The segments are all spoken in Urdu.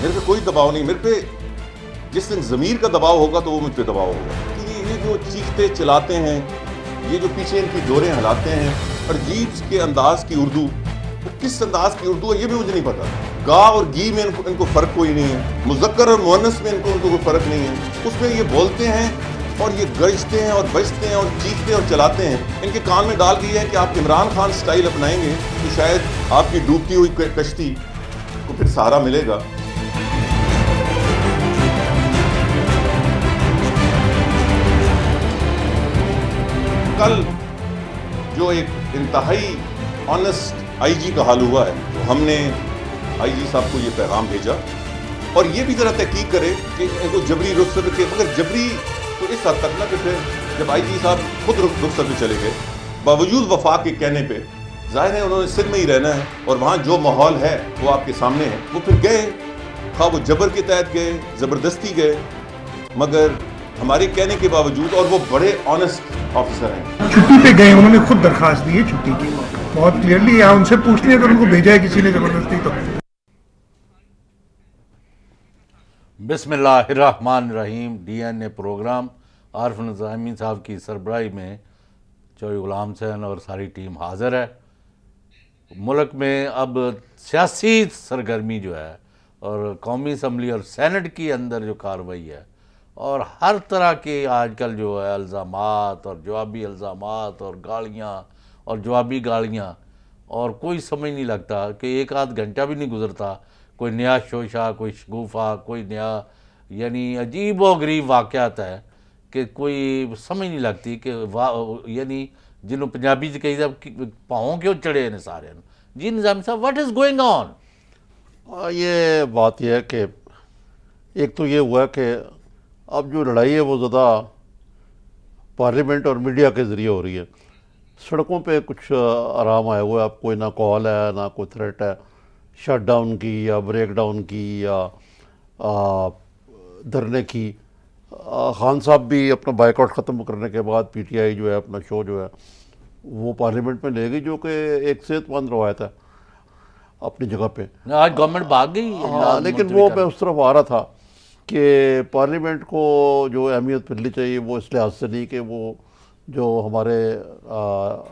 میرے پہ کوئی دباؤ نہیں. میرے پہ جس دن ضمیر کا دباؤ ہوگا تو وہ مجھ پہ دباؤ ہوگا. یہ جو چیختے چلاتے ہیں, یہ جو پیچھے ان کی ڈوریں ہلاتے ہیں, عجیب کے انداز کی اردو, وہ کس انداز کی اردو ہے یہ بھی مجھے نہیں پتا. گا اور گی میں ان کو فرق کوئی نہیں ہے, مذکر اور مؤنث میں ان کو کوئی فرق نہیں ہے. اس میں یہ بولتے ہیں اور یہ گرجتے ہیں اور بجتے ہیں اور چیختے اور چلاتے ہیں. ان کے کان میں ڈال دی ہے کہ آپ عمران خان سٹائل اپنائیں گے تو شاید آپ کی ڈوبتی ہوئی کشتی کو پھر سہارا ملے گا. کل جو ایک انتہائی آنسٹ آئی جی کا حال ہوا ہے, تو ہم نے آئی جی صاحب کو یہ پیغام بھیجا اور یہ بھی ذرا تحقیق کرے کہ ان کو جبری رخصت کے, مگر جبری تو اس حد تک نہ کہ پھر جب آئی جی صاحب خود رخصت میں چلے گئے باوجود وفا کے کہنے پہ, ظاہر ہے انہوں نے سندھ میں ہی رہنا ہے اور وہاں جو ماحول ہے وہ آپ کے سامنے ہے. وہ پھر گئے, خواہ وہ جبر کے تحت گئے, زبردستی گئے, مگر ہمارے کہنے کے باوجود, اور وہ بڑے آنسٹ آفیسر ہیں. چھٹی پہ گئے, انہوں نے خود درخواست دی ہے چھٹی کی, بہت کلیئرلی. یا ان سے پوچھ لیں اگر ان کو بھیجا ہے کسی نے زبردستی تو. بسم اللہ الرحمن الرحیم. ڈی این اے پروگرام عارف نظامی صاحب کی سربراہی میں چوہے غلام حسین اور ساری ٹیم حاضر ہے. ملک میں اب سیاسی سرگرمی جو ہے اور قومی اسمبلی اور سینٹ کی اندر جو کارروائی ہے اور ہر طرح کے آج کل جو ہے الزامات اور جوابی الزامات اور گالیاں اور جوابی گالیاں, اور کوئی سمجھ نہیں لگتا کہ ایک آدھ گھنٹہ بھی نہیں گزرتا کوئی نیا شوشہ, کوئی شگوفہ, کوئی نیا, یعنی عجیب و غریب واقعات ہے کہ کوئی سمجھ نہیں لگتی کہ یعنی جنہوں پنجابی سے کہی صاحب پاؤں کیوں چڑھے ہیں سارے. جی نظامی صاحب, واٹ از گوئنگ آن؟ یہ بات یہ ہے کہ ایک تو یہ ہوا کہ اب جو لڑائی ہے وہ زیادہ پارلیمنٹ اور میڈیا کے ذریعے ہو رہی ہے. سڑکوں پہ کچھ آرام آیا ہوا ہے, اب کوئی نہ کال ہے نہ کوئی تھریٹ ہے شٹ ڈاؤن کی یا بریک ڈاؤن کی یا دھرنے کی. خان صاحب بھی اپنا بائیک آؤٹ ختم کرنے کے بعد پی ٹی آئی جو ہے اپنا شو جو ہے وہ پارلیمنٹ میں لے گئی, جو کہ ایک صحت مند روایت ہے اپنی جگہ پہ. آج گورنمنٹ بھاگ گئی. لیکن وہ میں اس طرف آ رہا تھا کہ پارلیمنٹ کو جو اہمیت ملنی چاہیے وہ اس لحاظ سے نہیں کہ وہ جو ہمارے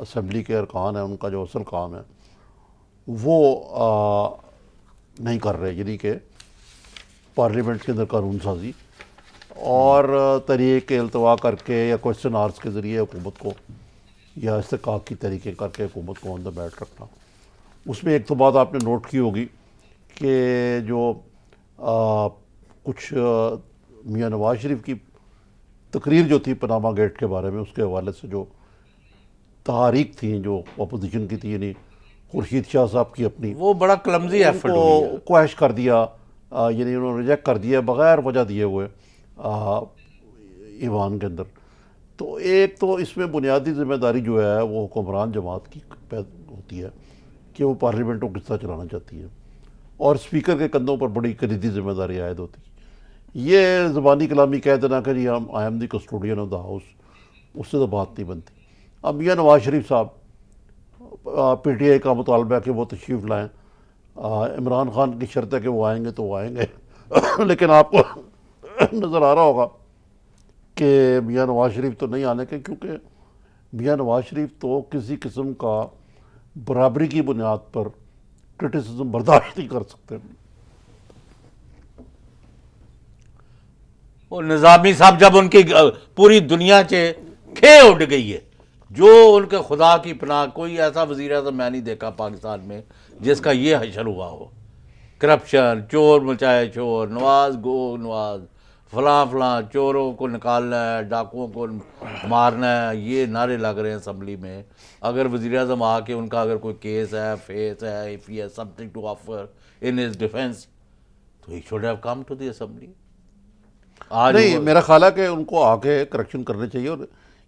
اسمبلی کے ارکان ہیں ان کا جو اصل کام ہے وہ نہیں کر رہے, یعنی کہ پارلیمنٹ کے اندر قانون سازی اور طریق التوا کر کے یا کوشچن آرس کے ذریعے حکومت کو یا استحقاق کی طریقے کر کے حکومت کو آن دا بیٹ رکھنا. اس میں ایک تو بات آپ نے نوٹ کی ہوگی کہ جو کچھ میاں نواز شریف کی تقریر جو تھی پاناما گیٹ کے بارے میں, اس کے حوالے سے جو تحاریک تھیں جو اپوزیشن کی تھی, یعنی خورشید شاہ صاحب کی اپنی, وہ بڑا کلمزی ایفرٹ کو کویش کر دیا, یعنی انہوں نے ریجیکٹ کر دیا بغیر وجہ دیے ہوئے ایوان کے اندر. تو ایک تو اس میں بنیادی ذمہ داری جو ہے وہ حکمران جماعت کی ہوتی ہے کہ وہ پارلیمنٹ کو کس طرح چلانا چاہتی ہے, اور اسپیکر کے کندھوں پر بڑی کلیدی ذمہ داری عائد ہوتی ہے. یہ زبانی کلامی کہہ دینا کہ جی I am the custodian of the house, اس سے تو بات نہیں بنتی. اب میاں نواز شریف صاحب پی ٹی آئی کا مطالبہ ہے کہ وہ تشریف لائیں, عمران خان کی شرط ہے کہ وہ آئیں گے تو وہ آئیں گے. لیکن آپ کو نظر آ رہا ہوگا کہ میاں نواز شریف تو نہیں آنے کے, کیونکہ میاں نواز شریف تو کسی قسم کا برابری کی بنیاد پر کرٹیسزم برداشت نہیں کر سکتے. وہ نظامی صاحب جب ان کی پوری دنیا سے کھے اڑ گئی ہے, جو ان کے خدا کی پناہ, کوئی ایسا وزیر اعظم میں نہیں دیکھا پاکستان میں جس کا یہ حشر ہوا ہو. کرپشن, چور مچائے چور, نواز گو نواز, فلاں فلاں, چوروں کو نکالنا ہے, ڈاکوؤں کو مارنا ہے, یہ نعرے لگ رہے ہیں اسمبلی میں. اگر وزیر اعظم آ کے ان کا اگر کوئی کیس ہے, فیس ہے, if he has something to offer in his defense, تو he should have come to the assembly. نہیں, میرا خیال ہے کہ ان کو آ کے کریکشن کرنے چاہیے. اور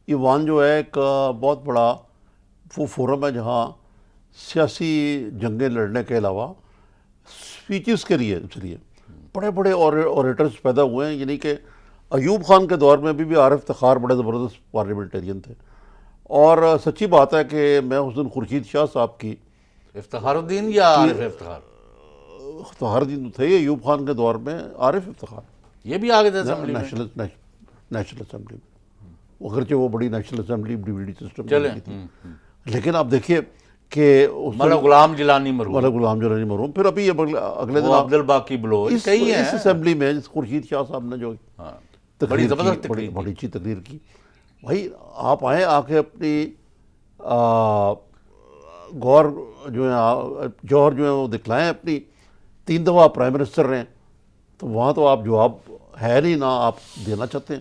ایوان جو ہے ایک بہت بڑا وہ فورم ہے جہاں سیاسی جنگیں لڑنے کے علاوہ سپیچز کے لیے بڑے بڑے اوریٹرز پیدا ہوئے ہیں. یعنی کہ ایوب خان کے دور میں بھی عارف افتخار بڑے زبردست پارلیمنٹیرین تھے. اور سچی بات ہے کہ میں اس دن خورشید شاہ صاحب کی افتخار الدین یا عارف افتخار افتخار الدین تھے ایوب خان کے دور میں عارف افتخار یہ بھی آگے تھے اسمبلی میں نیشنل اسمبلی میں، اگرچہ وہ بڑی نیشنل اسمبلی ڈیویڈی سسٹم چلیں تھی، لیکن آپ دیکھیے کہ ملک غلام جلانی مرحوم، ملک غلام جلانی مرحوم، پھر ابھی اگلے دن عبد الباقی بلوچ کئی ہیں اس اسمبلی میں خورشید شاہ صاحب نے جو بڑی زبردست بڑی اچھی تقریر کی. بھائی آپ آئیں، آ کے اپنی گور جو ہے جوہر جو ہے وہ دکھلائیں، اپنی 3 دفعہ پرائم منسٹر رہے ہیں، تو وہاں تو آپ جواب ہے نہیں، نہ آپ دینا چاہتے ہیں،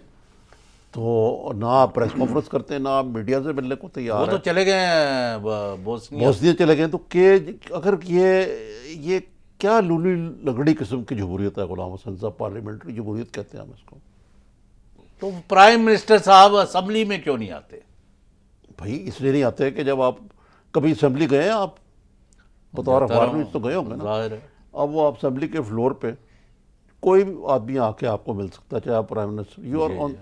تو نہ آپ پریس کانفرنس کرتے ہیں، نہ آپ میڈیا سے ملنے کو تیار وہ ہیں. تو چلے گئے ہیں بوسنیا. بوسنیا چلے گئے. تو کہ اگر یہ کیا لولی لگڑی قسم کی جمہوریت ہے غلام حسین صاحب، پارلیمنٹری جمہوریت کہتے ہیں ہم اس کو. تو پرائم منسٹر صاحب اسمبلی میں کیوں نہیں آتے؟ بھائی اس لیے نہیں آتے کہ جب آپ کبھی اسمبلی گئے ہیں، آپ بطور افارمنٹ تو گئے ہوں گے نا. ظاہر ہے. اب وہ آپ اسمبلی کے فلور پہ کوئی بھی آدمی آ کے آپ کو مل سکتا ہے، چاہے آپ prime minister, you are on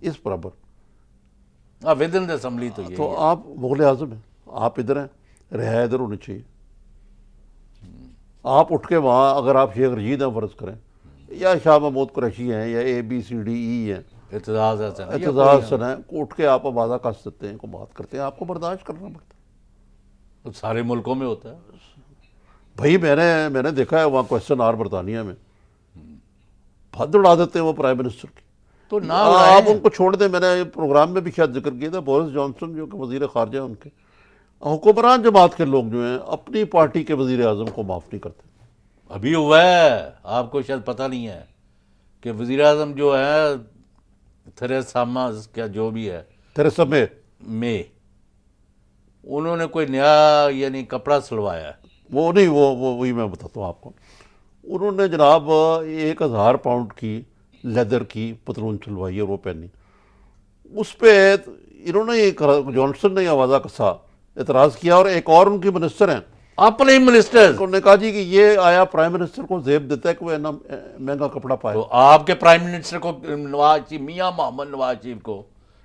اس برابر. ود ان دا اسمبلی تو یہ تو آپ مغل اعظم ہیں، آپ ادھر ہیں، رہا ادھر ہونی چاہیے. آپ اٹھ کے وہاں اگر آپ شیخ رشید ہیں فرض کریں، یا شاہ محمود قریشی ہیں، یا ABCDE ہیں، اعتزاز حسن ہیں، اٹھ کے آپ آوازہ کس دیتے ہیں، کو بات کرتے ہیں، آپ کو برداشت کرنا پڑتا ہے. سارے ملکوں میں ہوتا ہے. بھائی میں نے دیکھا ہے وہاں کوسچن آر برطانیہ میں بھد اڑا دیتے ہیں وہ پرائم منسٹر کی. تو نہ آپ ان کو چھوڑ دیں. میں نے پروگرام میں بھی شاید ذکر کیا تھا، بورس جانسن جو کہ وزیر خارجہ ان کے، حکمران جماعت کے لوگ جو ہیں اپنی پارٹی کے وزیر اعظم کو معاف نہیں کرتے. ابھی ہوا ہے، آپ کو شاید پتہ نہیں ہے کہ وزیر اعظم جو ہے تھریسا کیا جو بھی ہے، تھریسا مے، انہوں نے کوئی نیا یعنی کپڑا سلوایا ہے. وہ نہیں، وہی میں بتاتا ہوں آپ کو. انہوں نے جناب 1000 پاؤنڈ کی لیدر کی پتلون سلوائی اور وہ پہنی. اس پہ انہوں نے جانسن نے آوازہ کسا، اعتراض کیا. اور ایک اور ان کی منسٹر ہیں، اپنے منسٹر، انہوں نے کہا جی کہ یہ آیا پرائم منسٹر کو زیب دیتا ہے کہ وہ اتنا مہنگا کپڑا پائے. تو آپ کے پرائم منسٹر کو نواز شریف، میاں محمد نواز شریف کو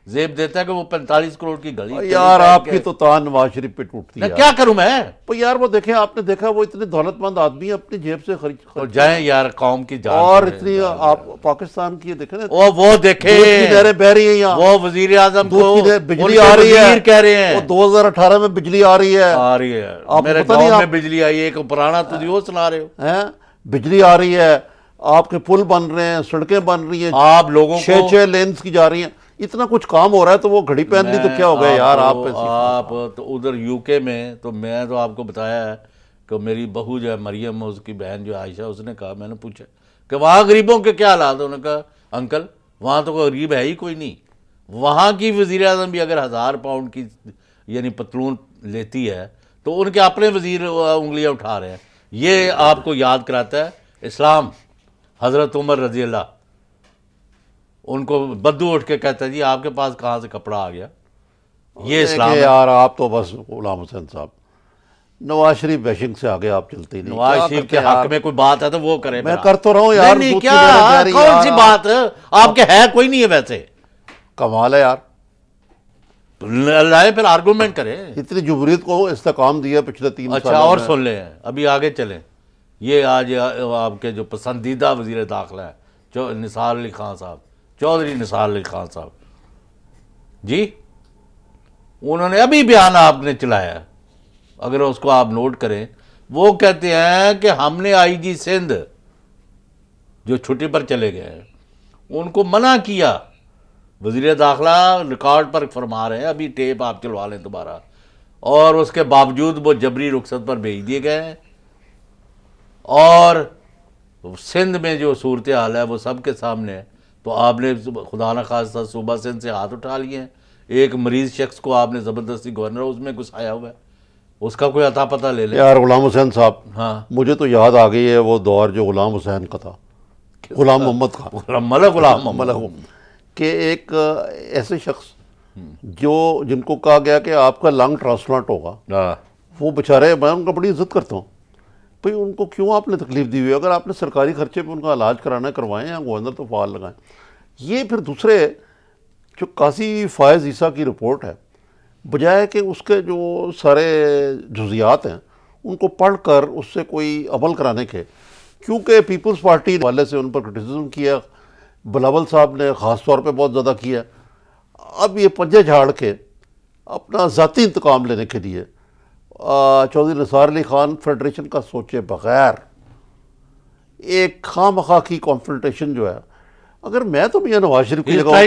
زیب دیتا ہے کہ وہ 45 کروڑ کی گھڑی. یار آپ کی تو تان نواز شریف پہ ٹوٹتی ہے. کیا کروں میں؟ یار وہ دیکھیں، آپ نے دیکھا وہ اتنے دولت مند آدمی اپنی جیب سے خرچ جائیں یار قوم کی جان. اور اتنی آپ پاکستان کی دیکھیں نا، وہ دیکھیں نہریں بہ رہی ہیں یہاں، وہ وزیر اعظم کو بجلی آ رہی ہے کہہ رہے ہیں، وہ 2018 میں بجلی آ رہی ہے. میرے گاؤں میں بجلی آئی ہے. ایک پرانا تو وہ سنا رہے ہو، بجلی آ رہی ہے، آپ کے پل بن رہے ہیں، سڑکیں بن رہی ہیں، آپ لوگوں کو 6 لینز کی جا رہی ہیں. اتنا کچھ کام ہو رہا ہے تو وہ گھڑی پہن لی تو کیا ہو گیا یار. آپ تو ادھر UK میں تو میں تو آپ کو بتایا ہے کہ میری بہو جو ہے مریم، اس کی بہن جو عائشہ، اس نے کہا، میں نے پوچھا کہ وہاں غریبوں کے کیا حالات ہیں؟ انہوں نے کہا انکل وہاں تو کوئی غریب ہے ہی کوئی نہیں. وہاں کی وزیر اعظم بھی اگر 1000 پاؤنڈ کی یعنی پتلون لیتی ہے تو ان کے اپنے وزیر انگلیاں اٹھا رہے ہیں. یہ آپ کو یاد کراتا ہے اسلام. حضرت عمر رضی اللہ، ان کو بدو اٹھ کے کہتا ہے جی آپ کے پاس کہاں سے کپڑا آ گیا. یہ اسلام ہے یار. آپ تو بس غلام حسین صاحب نواز شریف بیشنگ سے آگے آپ چلتے نہیں. نواز شریف کے حق میں کوئی بات ہے تو وہ کرے. میں کر تو رہا ہوں یار. نہیں کیا کون سی بات آپ کے ہے کوئی نہیں ہے ویسے. کمال ہے یار. لائے پھر آرگومنٹ کرے. اتنی جمہوریت کو استحکام دیا پچھلے 3 سال. اچھا اور سن لیں، ابھی آگے چلیں. یہ آج آپ کے جو پسندیدہ وزیر داخلہ ہے نثار علی خان صاحب، چودھری نثار علی خان صاحب جی، انہوں نے ابھی بیان آپ نے چلایا ہے، اگر اس کو آپ نوٹ کریں. وہ کہتے ہیں کہ ہم نے IG سندھ جو چھٹی پر چلے گئے ہیں ان کو منع کیا. وزیر داخلہ ریکارڈ پر فرما رہے ہیں، ابھی ٹیپ آپ چلوا لیں دوبارہ، اور اس کے باوجود وہ جبری رخصت پر بھیج دیے گئے ہیں. اور سندھ میں جو صورتحال ہے وہ سب کے سامنے ہے. تو آپ نے خدا نہ خواستہ صوبہ سندھ سے ہاتھ اٹھا لیے ہیں. ایک مریض شخص کو آپ نے زبردستی گورنر اس میں گھسایا ہوا ہے، اس کا کوئی عطا پتہ لے لیں. یار غلام حسین صاحب، ہاں مجھے تو یاد آ گئی ہے وہ دور جو غلام حسین کا تھا، غلام محمد کا، ملک غلام محمد، کہ ایک ایسے شخص جن کو کہا گیا کہ آپ کا لنگ ٹرانسپلانٹ ہوگا. وہ بیچارے، میں ان کا بڑی عزت کرتا ہوں بھئی، ان کو کیوں آپ نے تکلیف دی ہوئی ہے؟ اگر آپ نے سرکاری خرچے پہ ان کا علاج کرانا ہے کروائیں، یا گورنر تو فعال لگائیں. یہ پھر دوسرے جو قاضی فائز عیسیٰ کی رپورٹ ہے، بجائے کہ اس کے جو سارے جزیات ہیں ان کو پڑھ کر اس سے کوئی عمل کرانے کے، کیونکہ پیپلز پارٹی والے سے ان پر کرٹیسزم کیا، بلاول صاحب نے خاص طور پہ بہت زیادہ کیا. اب یہ پنجے جھاڑ کے اپنا ذاتی انتقام لینے کے لیے چودھری نثار علی خان فیڈریشن کا سوچے بغیر ایک خواہ مخواہ کی کانفرنٹیشن جو ہے، اگر میں تو میاں نواز شریف کی جگہ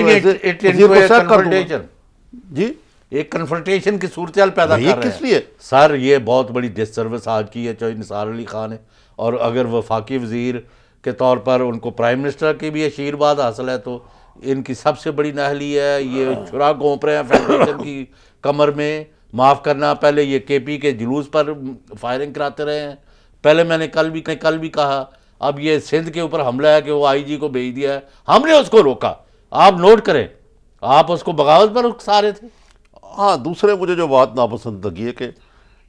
جی ایک کنفرنٹیشن کی صورتحال پیدا کر رہے ہیں. کس لیے سر یہ بہت بڑی ڈس سروس آج کی ہے چودھری نثار علی خان ہے، اور اگر وفاقی وزیر کے طور پر ان کو پرائم منسٹر کی بھی آشیرواد حاصل ہے تو ان کی سب سے بڑی نااہلی ہے. یہ چھرا گھونپ رہے ہیں فیڈریشن کی کمر میں. معاف کرنا، پہلے یہ کے پی کے جلوس پر فائرنگ کراتے رہے ہیں. پہلے میں نے کل بھی کہا، اب یہ سندھ کے اوپر حملہ ہے کہ وہ آئی جی کو بھیج دیا ہے، ہم نے اس کو روکا. آپ نوٹ کریں، آپ اس کو بغاوت پر اکسا رہے تھے. ہاں، دوسرے مجھے جو بات ناپسند لگی ہے کہ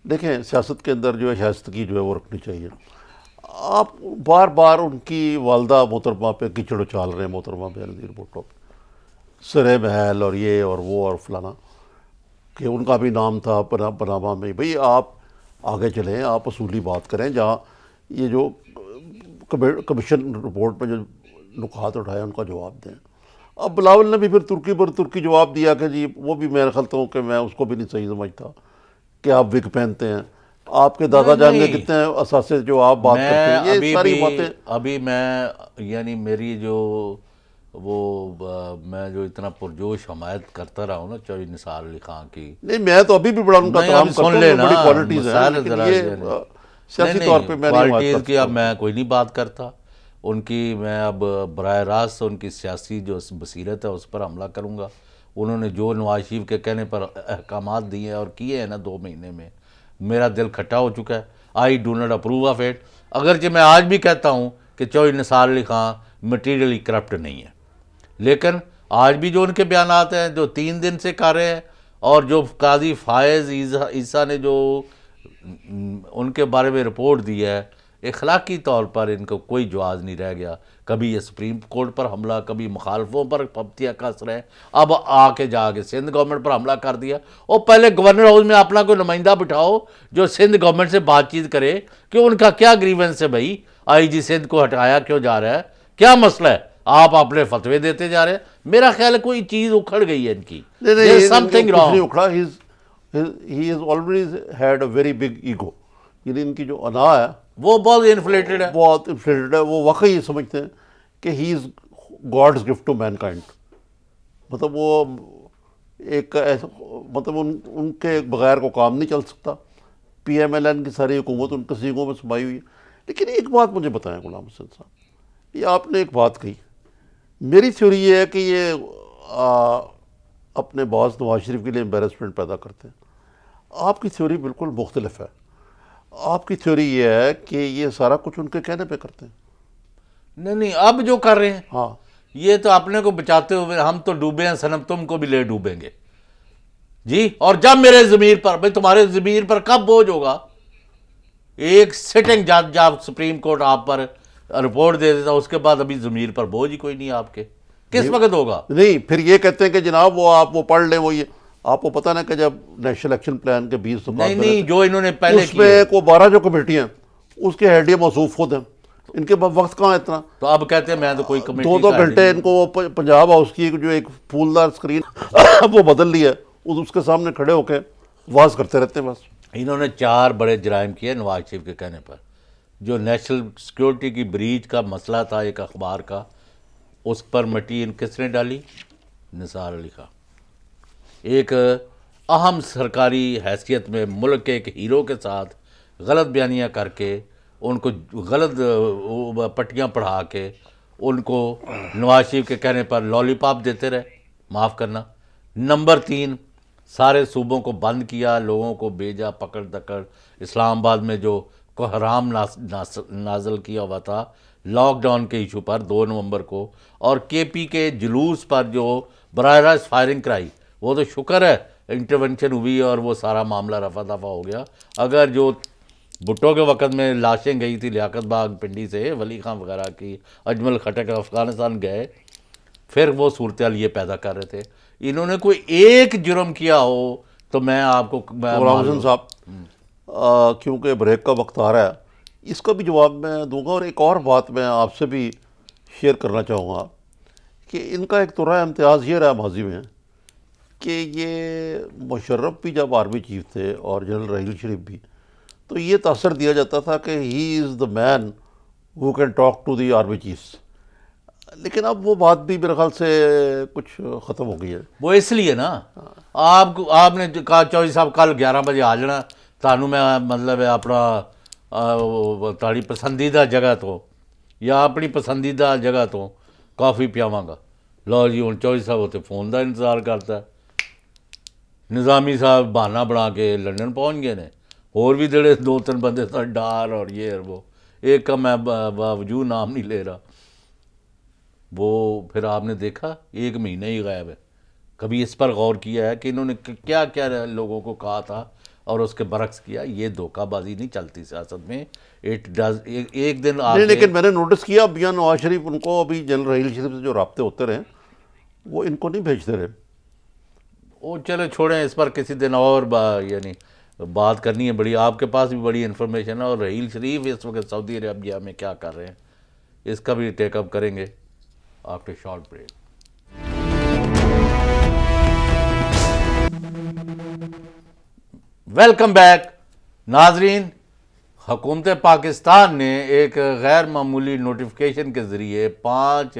دیکھیں سیاست کے اندر جو ہے شائستگی جو ہے وہ رکھنی چاہیے. آپ بار بار ان کی والدہ محترمہ پہ کیچڑ اچال رہے ہیں، محترمہ بینظیر بھٹو سرے محل اور یہ اور وہ اور فلانا، کہ ان کا بھی نام تھا پناما میں. بھئی آپ آگے چلیں، آپ اصولی بات کریں، جہاں یہ جو کمیشن رپورٹ میں جو نکات اٹھائے ان کا جواب دیں. اب بلاول نے بھی پھر ترکی جواب دیا کہ جی وہ بھی میں خیال ہوں کہ میں اس کو بھی نہیں صحیح سمجھتا کہ آپ وگ پہنتے ہیں، آپ کے دادا جان کے کتنے اثاثے جو آپ بات کرتے ہیں، یہ ساری باتیں. ابھی میں یعنی میری میں جو اتنا پرجوش حمایت کرتا رہا ہوں نا چودھری نثار علی خان کی، نہیں میں تو ابھی بھی بڑا ان کا کلام کرتا ہوں، بڑی کوالٹیز ہیں، لیکن یہ سیاسی طور پہ میں نہیں کوالٹیز کی اب میں کوئی نہیں بات کرتا ان کی. میں اب براہ راست ان کی سیاسی جو بصیرت ہے اس پر حملہ کروں گا. انہوں نے جو نواز شریف کے کہنے پر احکامات دیے ہیں اور کیے ہیں نا 2 مہینے میں، میرا دل کھٹا ہو چکا ہے. I do not approve of it. اگرچہ میں آج بھی کہتا ہوں کہ چودھری نثار علی خان مٹیریلی کرپٹ نہیں ہے، لیکن آج بھی جو ان کے بیانات ہیں جو 3 دن سے کر رہے ہیں، اور جو قاضی فائز عیسیٰ نے جو ان کے بارے میں رپورٹ دی ہے، اخلاقی طور پر ان کو کوئی جواز نہیں رہ گیا. کبھی یہ سپریم کورٹ پر حملہ، کبھی مخالفوں پر پابندیاں کس رہے ہیں، اب جا کے سندھ گورنمنٹ پر حملہ کر دیا. اور پہلے گورنر ہاؤس میں اپنا کوئی نمائندہ بٹھاؤ جو سندھ گورنمنٹ سے بات چیت کرے کہ ان کا کیا گریونس ہے. بھائی آئی جی سندھ کو ہٹایا کیوں جا رہا ہے، کیا مسئلہ ہے؟ آپ اپنے فتوے دیتے جا رہے ہیں. میرا خیال ہے کوئی چیز اکھڑ گئی ہے ان کی. He has always had a very big ego. یعنی ان کی جو انا ہے وہ بہت انفلیٹڈ ہے، بہت انفلیٹڈ ہے. وہ واقعی یہ سمجھتے ہیں کہ he is God's gift to mankind. مطلب وہ ایک ایسا، مطلب ان کے بغیر کو کام نہیں چل سکتا. پی ایم ایل این کی ساری حکومت ان کے سینگوں میں سمائی ہوئی ہے. لیکن ایک بات مجھے بتائیں غلام حسین صاحب، یہ آپ نے ایک بات کہی، میری تھیوری یہ ہے کہ یہ اپنے باس نواز شریف کے لیے امبیرسمنٹ پیدا کرتے ہیں. آپ کی تھیوری بالکل مختلف ہے. آپ کی تھیوری یہ ہے کہ یہ سارا کچھ ان کے کہنے پہ کرتے ہیں. نہیں اب جو کر رہے ہیں ہاں، یہ تو اپنے کو بچاتے ہوئے ہم تو ڈوبے ہیں صنم، تم کو بھی لے ڈوبیں گے جی. اور جب میرے ضمیر پر، بھائی تمہارے ضمیر پر کب بوجھ ہوگا؟ ایک سٹنگ جج جب سپریم کورٹ آپ پر رپورٹ دے دیتا، اس کے بعد ابھی ضمیر پر بوجھ ہی کوئی نہیں آپ کے، کس وقت ہوگا؟ نہیں پھر یہ کہتے ہیں کہ جناب وہ آپ وہ پڑھ لیں. وہ یہ آپ کو پتہ نا کہ جب نیشنل ایکشن پلان کے 20 نہیں جو انہوں نے پہلے اس میں کو 12 جو کمیٹیاں اس کے ہیڈ یہ موصوف خود ہیں. ان کے پاس وقت کہاں اتنا؟ تو اب کہتے ہیں میں تو کوئی کمیٹی 2 گھنٹے ان کو پنجاب ہاؤس کی جو ایک پھولدار اسکرین وہ بدل لی ہے، اس کے سامنے کھڑے ہو کے واز کرتے رہتے ہیں بس. انہوں نے 4 بڑے جرائم کیے نواز شریف کے کہنے پر. جو نیشنل سیکیورٹی کی بریچ کا مسئلہ تھا ایک اخبار کا، اس پر مٹی کس نے ڈالی؟ نثار علی خان. ایک اہم سرکاری حیثیت میں ملک کے ایک ہیرو کے ساتھ غلط بیانیاں کر کے، ان کو غلط پٹیاں پڑھا کے، ان کو نواز شریف کے کہنے پر لالی پاپ دیتے رہے. معاف کرنا. نمبر 3، سارے صوبوں کو بند کیا، لوگوں کو بھیجا پکڑ دکڑ. اسلام آباد میں جو حرام نازل کیا ہوا تھا لاک ڈاؤن کے ایشو پر 2 نومبر کو، اور کے پی کے جلوس پر جو براہ راست فائرنگ کرائی، وہ تو شکر ہے انٹرونشن ہوئی اور وہ سارا معاملہ رفع دفع ہو گیا. اگر جو بھٹو کے وقت میں لاشیں گئی تھی لیاقت باغ پنڈی سے، ولی خان وغیرہ کی، اجمل خٹک افغانستان گئے، پھر وہ صورتحال یہ پیدا کر رہے تھے. انہوں نے کوئی ایک جرم کیا ہو تو میں آپ کو غلام حسن صاحب کیونکہ بریک کا وقت آ رہا ہے، اس کا بھی جواب میں دوں گا. اور ایک اور بات میں آپ سے بھی شیئر کرنا چاہوں گا کہ ان کا ایک طرح امتیاز یہ رہا ماضی میں کہ یہ مشرف بھی جب آرمی چیف تھے اور جنرل راحیل شریف بھی، تو یہ تاثر دیا جاتا تھا کہ he is the man who can talk to the army chiefs. لیکن اب وہ بات بھی میرے خیال سے کچھ ختم ہو گئی ہے. وہ اس لیے نا آپ نے کہا چودھری صاحب کل 11 بجے آ جانا، تانوں میں مطلب ہے اپنا تاری پسندیدہ جگہ تو یا اپنی پسندیدہ جگہ تو کافی پیاواں گا. لو جی ہوں چودھری صاحب اتنے فون کا انتظار کرتا ہے. نظامی صاحب بہانہ بنا کے لنڈن پہنچ گئے نے، اور بھی جڑے 2-3 بندے تھے ڈار اور یہ وہ، ایک کا میں باوجود نام نہیں لے رہا. وہ پھر آپ نے دیکھا 1 مہینہ ہی غائب ہے. کبھی اس پر غور کیا ہے کہ انہوں نے کیا کیا لوگوں کو کہا تھا اور اس کے برعکس کیا؟ یہ دھوکہ بازی نہیں چلتی سیاست میں. ایک دن نہیں، لیکن میں نے نوٹس کیا میاں نواز شریف ان کو ابھی جنرل راحیل شریف سے جو رابطے ہوتے رہے وہ ان کو نہیں بھیجتے رہے. وہ چلے چھوڑیں، اس پر کسی دن اور یعنی بات کرنی ہے بڑی. آپ کے پاس بھی بڑی انفارمیشن ہے. اور راحیل شریف اس وقت سعودی عربیہ میں کیا کر رہے ہیں اس کا بھی ٹیک اپ کریں گے after short break. Welcome back ناظرین. حکومت پاکستان نے ایک غیر معمولی نوٹیفیکیشن کے ذریعے 5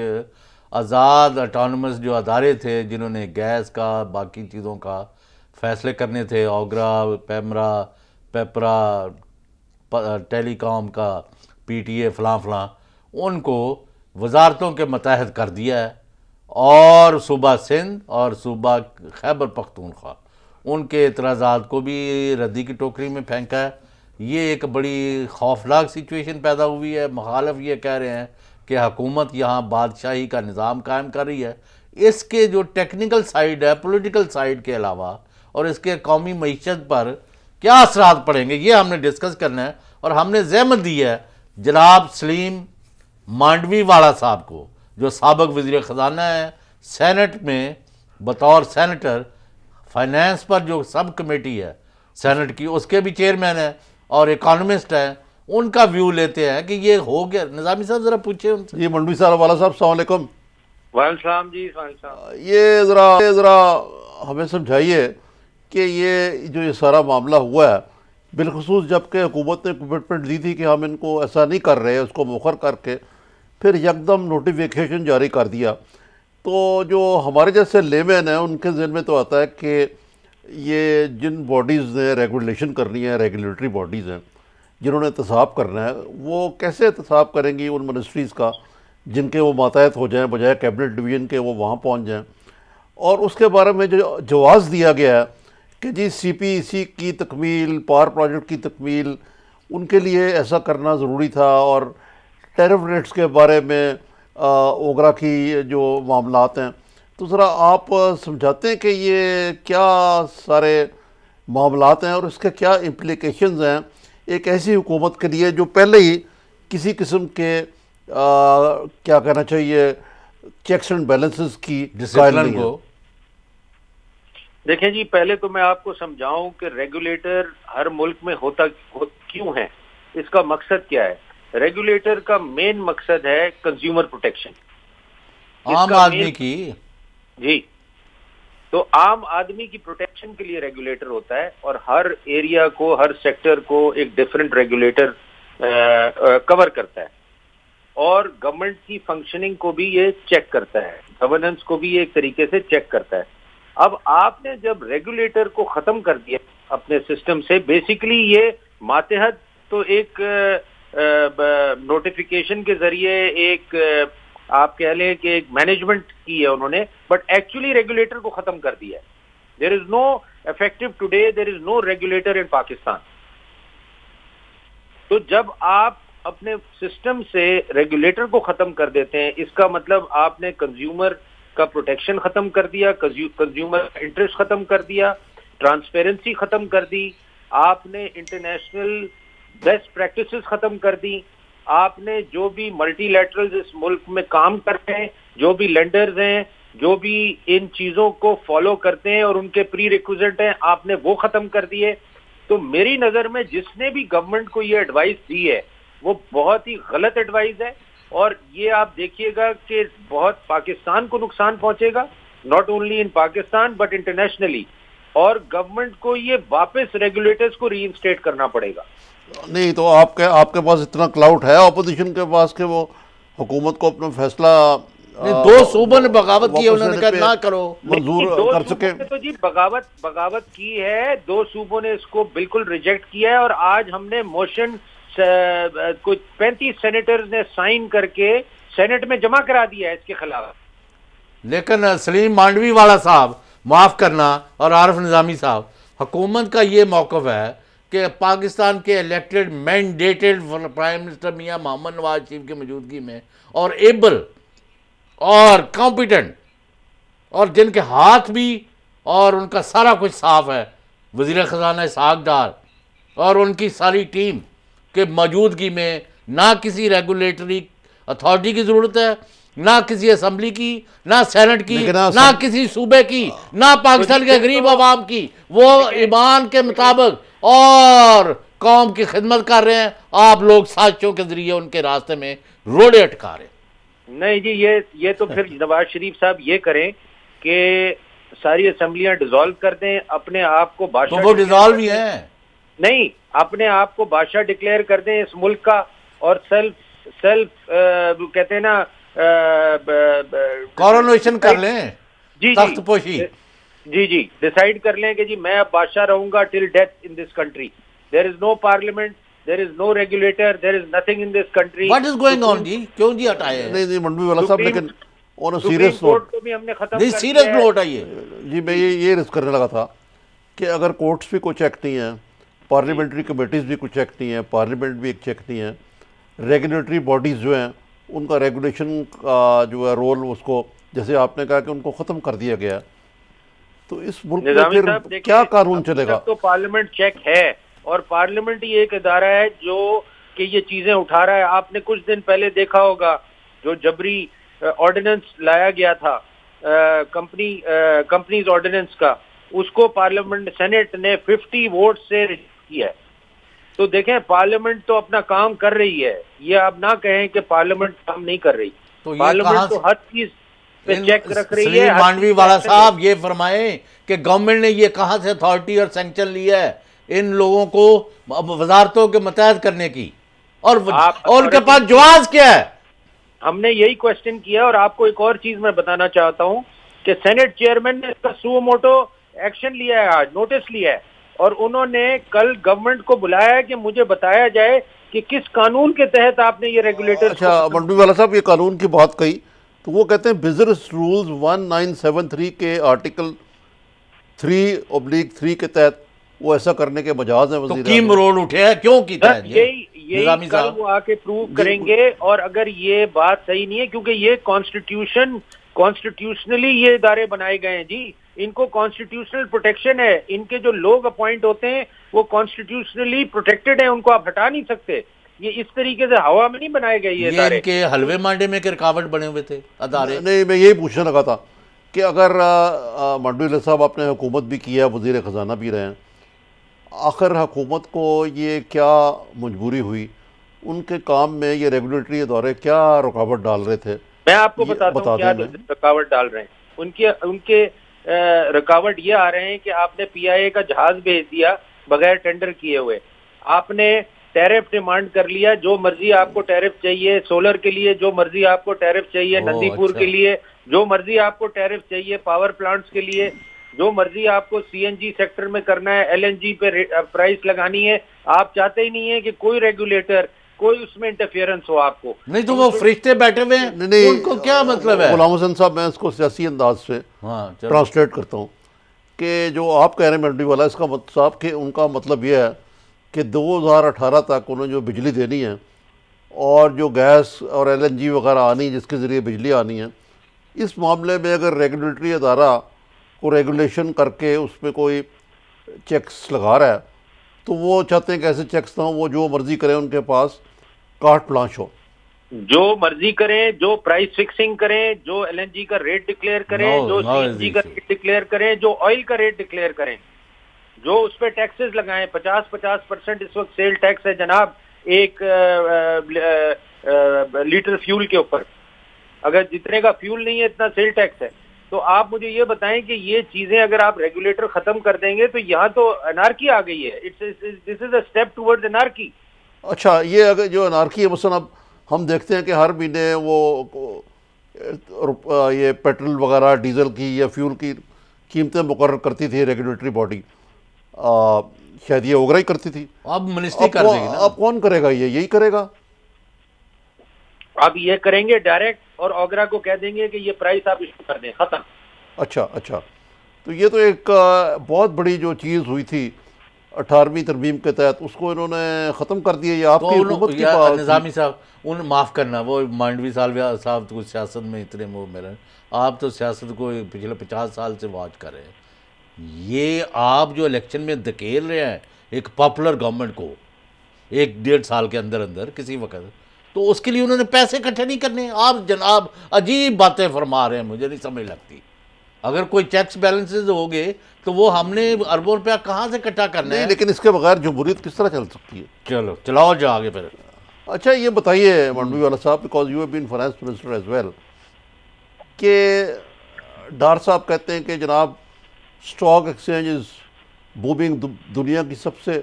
آزاد اٹانومس جو ادارے تھے جنہوں نے گیس کا باقی چیزوں کا فیصلے کرنے تھے، اوگرا، پیپرا، ٹیلی کام کا، پی ٹی اے، فلاں فلاں، ان کو وزارتوں کے متحد کر دیا ہے. اور صوبہ سندھ اور صوبہ خیبر پختونخوا ان کے اعتراضات کو بھی ردی کی ٹوکری میں پھینکا ہے. یہ ایک بڑی خوفناک سچویشن پیدا ہوئی ہے. مخالف یہ کہہ رہے ہیں کہ حکومت یہاں بادشاہی کا نظام قائم کر رہی ہے. اس کے جو ٹیکنیکل سائیڈ ہے، پولیٹیکل سائیڈ کے علاوہ، اور اس کے قومی معیشت پر کیا اثرات پڑیں گے، یہ ہم نے ڈسکس کرنا ہے. اور ہم نے زحمت دی ہے جناب سلیم مانڈوی والا صاحب کو، جو سابق وزیر خزانہ ہے، سینٹ میں بطور سینیٹر فائنینس پر جو سب کمیٹی ہے سینٹ کی، اس کے بھی چیئرمین ہے اور اکانومسٹ ہے. ان کا ویو لیتے ہیں کہ یہ ہو گیا. نظامی صاحب ذرا پوچھیں ان سے. جی منڈوی صاحب، والا صاحب السلام علیکم. وعلیکم السلام جی. السلام. یہ ذرا ہمیں سمجھائیے کہ یہ سارا معاملہ ہوا ہے، بالخصوص جب کہ حکومت نے کمٹمنٹ دی تھی کہ ہم ان کو ایسا نہیں کر رہے، اس کو مؤخر کر کے پھر یکدم نوٹیفیکیشن جاری کر دیا. تو جو ہمارے جیسے لے مین ہیں ان کے ذہن میں تو آتا ہے کہ یہ جن باڈیز نے ریگولیشن کرنی ہے، ریگولیٹری باڈیز ہیں جنہوں نے احتساب کرنا ہے، وہ کیسے احتساب کریں گی ان منسٹریز کا جن کے وہ ماتحت ہو جائیں، بجائے کیبنٹ ڈویژن کے وہ وہاں پہنچ جائیں. اور اس کے بارے میں جو جواز دیا گیا ہے کہ جی سی پی سی کی تکمیل، پاور پروجیکٹ کی تکمیل، ان کے لیے ایسا کرنا ضروری تھا. اور ٹیرف ریٹس کے بارے میں اوگرا کی جو معاملات ہیں، تو ذرا آپ سمجھاتے ہیں کہ یہ کیا سارے معاملات ہیں اور اس کے کیا امپلیکیشنز ہیں ایک ایسی حکومت کے لیے جو پہلے ہی کسی قسم کے کیا کہنا چاہیے چیکس اینڈ بیلنسز کی ڈسپلن کو. دیکھیں جی، پہلے تو میں آپ کو سمجھاؤں کہ ریگولیٹر ہر ملک میں ہوتا کیوں ہے، اس کا مقصد کیا ہے. ریگولیٹر کا مین مقصد ہے کنزیومر پروٹیکشن، عام آدمی کی. جی، تو عام آدمی کی پروٹیکشن کے لیے ریگولیٹر ہوتا ہے. اور ہر ایریا کو، ہر سیکٹر کو ایک ڈیفرنٹ ریگولیٹر کور کرتا ہے. اور گورنمنٹ کی فنکشننگ کو بھی یہ چیک کرتا ہے، گورننس کو بھی یہ ایک طریقے سے چیک کرتا ہے. اب آپ نے جب ریگولیٹر کو ختم کر دیا اپنے سسٹم سے، بیسیکلی یہ ماتحت تو ایک نوٹیفیکیشن کے ذریعے ایک آپ کہہ لیں کہ ایک مینجمنٹ کی ہے انہوں نے، بٹ ایکچولی ریگولیٹر کو ختم کر دیا ہے. دیر is know effective today, there is know regulator ان پاکستان. تو جب آپ اپنے سسٹم سے ریگولیٹر کو ختم کر دیتے ہیں، اس کا مطلب آپ نے کنزیومر کا پروٹیکشن ختم کر دیا، کنزیومر انٹرسٹ ختم کر دیا، ٹرانسپیرنسی ختم کر دی، آپ نے انٹرنیشنل بیسٹ پریکٹسز ختم کر دی. آپ نے جو بھی ملٹی لیٹرلز اس ملک میں کام کرتے ہیں، جو بھی لینڈرز ہیں، جو بھی ان چیزوں کو فالو کرتے ہیں اور ان کے پری ریکوزٹ ہیں، آپ نے وہ ختم کر دیے. تو میری نظر میں جس نے بھی گورنمنٹ کو یہ ایڈوائس دی ہے وہ بہت ہی غلط ایڈوائس ہے، اور یہ آپ دیکھیے گا کہ بہت پاکستان کو نقصان پہنچے گا، not only in Pakistan but internationally, اور گورنمنٹ کو یہ واپس ریگولیٹرز کو ری انسٹیٹ کرنا پڑے گا۔ نہیں تو آپ کے پاس اتنا کلاؤٹ ہے اپوزیشن کے پاس کہ وہ حکومت کو اپنا فیصلہ دو صوبوں نے بغاوت کی ہے، انہوں نے کہا نہ کرو، منظور کر سکے؟ تو جی بغاوت کی ہے، 2 صوبوں نے اس کو بالکل ریجیکٹ کیا ہے، اور آج ہم نے موشن کچھ 35 سینیٹرز نے سائن کر کے سینٹ میں جمع کرا دیا ہے اس کے خلاف۔ لیکن سلیم مانڈوی والا صاحب معاف کرنا اور عارف نظامی صاحب، حکومت کا یہ موقف ہے کہ پاکستان کے الیکٹڈ مینڈیٹڈ پرائم منسٹر میاں محمد نواز شریف کی موجودگی میں، اور ایبل اور کمپیٹنٹ اور جن کے ہاتھ بھی اور ان کا سارا کچھ صاف ہے، وزیر خزانہ اسحاق ڈار اور ان کی ساری ٹیم کے موجودگی میں نہ کسی ریگولیٹری اتھارٹی کی ضرورت ہے، نہ کسی اسمبلی کی، نہ سینٹ کی، نہ کسی صوبے کی، نہ پاکستان کے غریب عوام کی۔ وہ ایمان کے مطابق اور قوم کی خدمت کر رہے ہیں، آپ لوگ سازشوں کے ذریعے ان کے راستے میں روڑے اٹکا رہے ہیں۔ نہیں جی، یہ تو پھر نواز شریف صاحب یہ کریں کہ ساری اسمبلیاں ڈیزالو کر دیں، اپنے آپ کو بادشاہ، تو وہ ڈیزالو ہی ہیں، نہیں اپنے آپ کو بادشاہ ڈکلیئر کر دیں اس ملک کا، اور سیلف کہتے ہیں نا کورونیشن کر لیں، جی تخت پوشی، جی ڈیسائیڈ کر لیں کہ جی میں اب بادشاہ رہوں گا till death in this country, there is no parliament, there is no regulator, there is nothing in this country. What is going on جی؟ کیوں جی ہٹائے ہیں؟ نہیں منڈوی والا صاحب، لیکن on a supreme serious court note، کو بھی ہم نے ختم نہیں کر سیریس دیا ہے۔ نوٹ ہے یہ جی میں یہ رسک کرنے لگا تھا کہ اگر کورٹس بھی کوئی چیک نہیں ہیں، پارلیمنٹری کمیٹیز بھی کوئی چیک نہیں ہیں، پارلیمنٹ بھی ایک چیک نہیں ہے، ریگولیٹری باڈیز جو ہیں ان کا ریگولیشن کا جو ہے رول، اس کو جیسے آپ نے کہا کہ ان کو ختم کر دیا گیا، تو اس ملک میں پھر کیا قانون چلے گا؟ تو پارلیمنٹ چیک ہے، اور پارلیمنٹ ہی ایک ادارہ ہے جو کہ یہ چیزیں اٹھا رہا ہے۔ آپ نے کچھ دن پہلے دیکھا ہوگا جو جبری آرڈیننس لایا گیا تھا کمپنیز آرڈیننس کا، اس کو پارلیمنٹ سینٹ نے 50 ووٹ سے ریجیکٹ کیا ہے۔ تو دیکھیں پارلیمنٹ تو اپنا کام کر رہی ہے، یہ آپ نہ کہیں کہ پارلیمنٹ کام نہیں کر رہی، پارلیمنٹ تو ہر چیز پہ چیک رکھ رہی ہے۔ سلیم مانڈوی والا صاحب یہ فرمائیں کہ گورنمنٹ نے یہ کہاں سے اتھارٹی اور سینکشن لیا ہے ان لوگوں کو وزارتوں کے متحد کرنے کی، اور ان کے پاس جواز کیا ہے؟ ہم نے یہی کوشچن کیا، اور آپ کو ایک اور چیز میں بتانا چاہتا ہوں کہ سینٹ چیئرمین نے اس کا سو موٹو ایکشن لیا ہے، آج نوٹس لیا ہے، اور انہوں نے کل گورنمنٹ کو بلایا ہے کہ مجھے بتایا جائے کہ کس قانون کے تحت آپ نے یہ ریگولیٹر۔ اچھا منڈوی والا صاحب، یہ قانون کی بات کہی تو وہ کہتے ہیں بزنس رولز 1973 کے آرٹیکل 3/3 کے تحت وہ ایسا کرنے کے مجاز ہیں۔ تو کیم رول اٹھے ہیں، کیوں کیتا ہے؟ یہی کل وہ آ کے پروو کریں گے، اور اگر یہ بات صحیح نہیں ہے، کیونکہ یہ کانسٹیٹیوشنلی یہ ادارے بنائے گئے ہیں جی، ان کو کانسٹیٹیوشنل پروٹیکشن ہے، ان کے جو لوگ اپوائنٹ ہوتے ہیں وہ کانسٹیٹیوشنلی پروٹیکٹڈ ہیں، ان کو آپ ہٹا نہیں سکتے۔ یہ اس طریقے سے ہوا میں نہیں بنائے گئے یہ ادارے، ان کے حلوے مانڈے میں رکاوٹ بنے ہوئے تھے ادارے۔ نہیں میں یہی پوچھنے لگا تھا کہ اگر منڈوی صاحب آپ نے حکومت بھی کی ہے، وزیر خزانہ بھی رہے ہیں، آخر حکومت کو یہ کیا مجبوری ہوئی، ان کے کام میں یہ ریگولیٹری ادارے کیا رکاوٹ ڈال رہے تھے؟ میں آپ کو بتاتا ہوں کیا رکاوٹ ڈال رہے ہیں۔ ان کے رکاوٹ یہ آ رہے ہیں کہ آپ نے پی آئی اے کا جہاز بھیج دیا بغیر ٹینڈر کیے ہوئے، آپ نے ٹیرف ڈیمانڈ کر لیا، جو مرضی آپ کو ٹیرف چاہیے، سولر کے لیے جو مرضی آپ کو ٹیرف چاہیے، نندی پور کے لیے جو مرضی آپ کو ٹیرف چاہیے، پاور پلانٹس کے لیے جو مرضی آپ کو سی این جی سیکٹر میں کرنا ہے، ایل این جی پہ پرائس لگانی ہے، آپ چاہتے ہی نہیں ہے کہ کوئی ریگولیٹر، کوئی اس میں انٹرفیئرنس ہو آپ کو۔ نہیں تو وہ فرشتے بیٹھے ہوئے ہیں، ان کو کیا مطلب ہے؟ غلام حسن صاحب میں اس کو سیاسی انداز سے ٹرانسلیٹ کرتا ہوں کہ جو آپ کہہ رہے ہیں منڈوی والا، اس کا مطلب کہ ان کا مطلب یہ ہے کہ 2018 تک انہوں نے جو بجلی دینی ہے اور جو گیس اور ایل این جی وغیرہ آنی جس کے ذریعے بجلی آنی ہے، اس معاملے میں اگر ریگولیٹری ادارہ کو ریگولیشن کر کے اس میں کوئی چیکس لگا رہا ہے تو وہ چاہتے ہیں کہ ایسے چیکس نہ ہوں، وہ جو مرضی کریں، ان کے پاس کارٹ بلانش ہو، جو مرضی کریں، جو پرائس فکسنگ کریں، جو ایل این جی کا ریٹ ڈکلیئر کریں، جو سی این جی کا ریٹ ڈکلیئر کریں، جو آئل کا ریٹ ڈکلیئر کریں، جو اس پہ ٹیکسز لگائیں 50% اس وقت سیل ٹیکس ہے جناب ایک لیٹر فیول کے اوپر. اگر جتنے کا فیول نہیں ہے اتنا سیل ٹیکس ہے. تو آپ مجھے یہ بتائیں کہ یہ چیزیں اگر آپ ریگولیٹر ختم کر دیں گے تو یہاں تو انارکی آ گئی ہے. دس از اے اسٹیپ ٹورڈ انارکی. اچھا یہ اگر جو انارکی ہے مثلا اب ہم دیکھتے ہیں کہ ہر مہینے وہ یہ پیٹرول وغیرہ ڈیزل کی یا فیول کی قیمتیں مقرر کرتی تھی ریگولیٹری باڈی, شاید یہ اوگرا ہی کرتی تھی. اب منسٹری کر دے گی نا. اب کون کرے گا, یہی کرے گا. اب یہ کریں گے ڈائریکٹ اور اوگرا کو کہہ دیں گے کہ یہ پرائس آپ ایشو کر دیں, ختم. اچھا تو یہ تو ایک بہت بڑی جو چیز ہوئی تھی 18ویں ترمیم کے تحت, اس کو انہوں نے ختم کر دیا. یہ آپ کی حکومت کی بات. نظامی صاحب ان معاف کرنا, وہ مانڈوی صاحب کو سیاست میں اتنے وہ میرے, آپ تو سیاست کو پچھلے 50 سال سے واچ کر رہے ہیں. یہ آپ جو الیکشن میں دھکیل رہے ہیں ایک پاپولر گورنمنٹ کو 1-1.5 سال کے اندر کسی وقت, تو اس کے لیے انہوں نے پیسے اکٹھے نہیں کرنے. آپ جناب عجیب باتیں فرما رہے ہیں, مجھے نہیں سمجھ لگتی. اگر کوئی چیکس بیلنسز ہو گئے تو وہ ہم نے اربوں روپیہ کہاں سے اکٹھا کرنا ہے؟ لیکن اس کے بغیر جمہوریت کس طرح چل سکتی ہے؟ چلو چلاؤ جا آگے پھر. اچھا یہ بتائیے مانڈوی والا صاحب, because you have been finance minister as well, کہ ڈار صاحب کہتے ہیں کہ جناب اسٹاک ایکسچینج از بومنگ, دنیا کی سب سے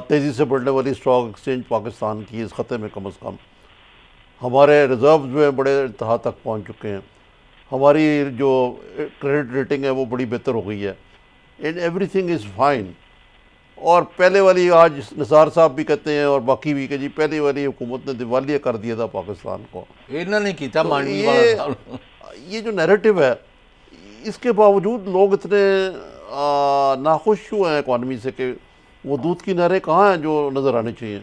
تیزی سے بڑھنے والی اسٹاک ایکسچینج پاکستان کی اس خطے میں کم از کم. ہمارے ریزرو جو ہیں بڑے انتہا تک پہنچ چکے ہیں, ہماری جو کریڈٹ ریٹنگ ہے وہ بڑی بہتر ہو گئی ہے, and everything is fine. اور پہلے والی, آج نثار صاحب بھی کہتے ہیں اور باقی بھی کہ جی پہلے والی حکومت نے دیوالیہ کر دیا تھا پاکستان کو. انہوں نے کیتا مانڈوی والا صاحب. یہ جو نیریٹو ہے, اس کے باوجود لوگ اتنے ناخوش کیوں ہیں اکانومی سے, کہ وہ دودھ کی نہریں کہاں ہیں جو نظر آنے چاہیے؟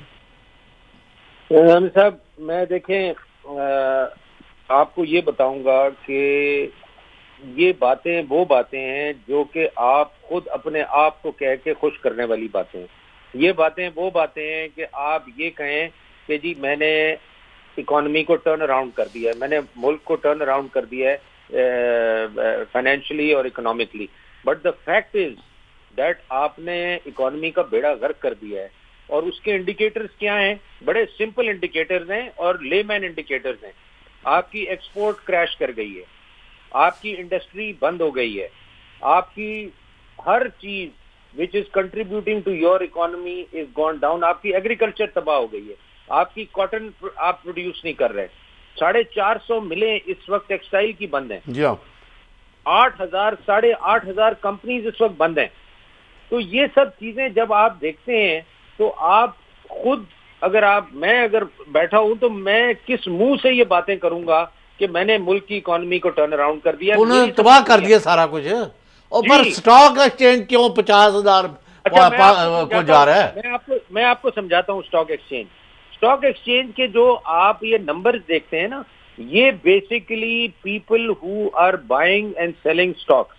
صاحب میں دیکھیں آپ کو یہ بتاؤں گا کہ یہ باتیں وہ باتیں ہیں جو کہ آپ خود اپنے آپ کو کہہ کے خوش کرنے والی باتیں ہیں. یہ باتیں وہ باتیں ہیں کہ آپ یہ کہیں کہ جی میں نے اکانومی کو ٹرن اراؤنڈ کر دیا ہے, میں نے ملک کو ٹرن اراؤنڈ کر دیا ہے فائنینشلی اور economically. But the fact is that آپ نے اکانومی کا بیڑا غرق کر دیا ہے. اور اس کے انڈیکیٹرز کیا ہیں؟ بڑے سمپل انڈیکیٹرز ہیں اور لے مین انڈیکیٹرز ہیں. آپ کی ایکسپورٹ کریش کر گئی ہے, آپ کی انڈسٹری بند ہو گئی ہے, آپ کی ہر چیز which is contributing to your economy is gone down. آپ کی ایگریکلچر تباہ ہو گئی ہے, آپ کی کاٹن آپ پروڈیوس نہیں کر رہے. 450 ملیں اس وقت ٹیکسٹائل کی بند ہیں. جی ہاں, 8,000 کمپنیز اس وقت بند ہیں. تو یہ سب چیزیں جب آپ دیکھتے ہیں تو آپ خود میں اگر بیٹھا ہوں تو میں کس منہ سے یہ باتیں کروں گا کہ میں نے ملک کی اکانومی کو ٹرن اراؤنڈ کر دیا. انہوں نے تباہ کر دیا سارا کچھ. اور پر سٹاک ایکسچینج کیوں 50,000 کو جا رہا ہے؟ میں آپ کو سمجھاتا ہوں. سٹاک ایکسچینج کے جو آپ یہ نمبرز دیکھتے ہیں نا, یہ basically people who are buying and selling stocks.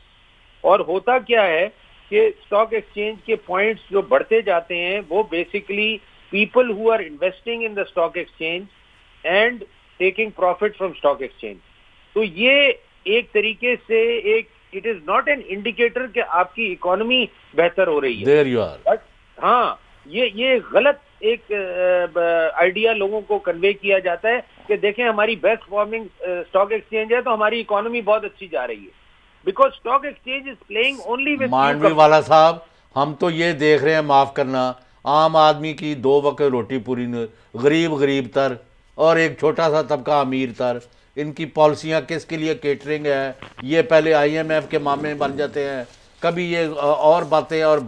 اور ہوتا کیا ہے کہ سٹاک ایکسچینج کے پوائنٹس جو بڑھتے جاتے ہیں وہ basically people who are investing in the stock exchange and taking profit from stock exchange. تو یہ ایک طریقے سے it is not an indicator کہ آپ کی اکانومی بہتر ہو رہی ہے. There you are. بٹ ہاں یہ غلط ایک آئیڈیا لوگوں کو کنوے کیا جاتا ہے کہ دیکھیں ہماری بیسٹ پرفارمنگ اسٹاک ایکسچینج ہے تو ہماری اکانومی بہت اچھی جا رہی ہے. Because stock exchange is playing only with. Mandvi والا صاحب ہم تو یہ دیکھ رہے ہیں, معاف کرنا, عام آدمی کی 2 وقت روٹی پوری غریب تر اور ایک چھوٹا سا طبقہ امیر تر. ان کی پالیسیاں کس کے لیے کیٹرنگ ہے, یہ پہلے IMF کے معاملے بن جاتے ہیں, کبھی یہ اور باتیں اور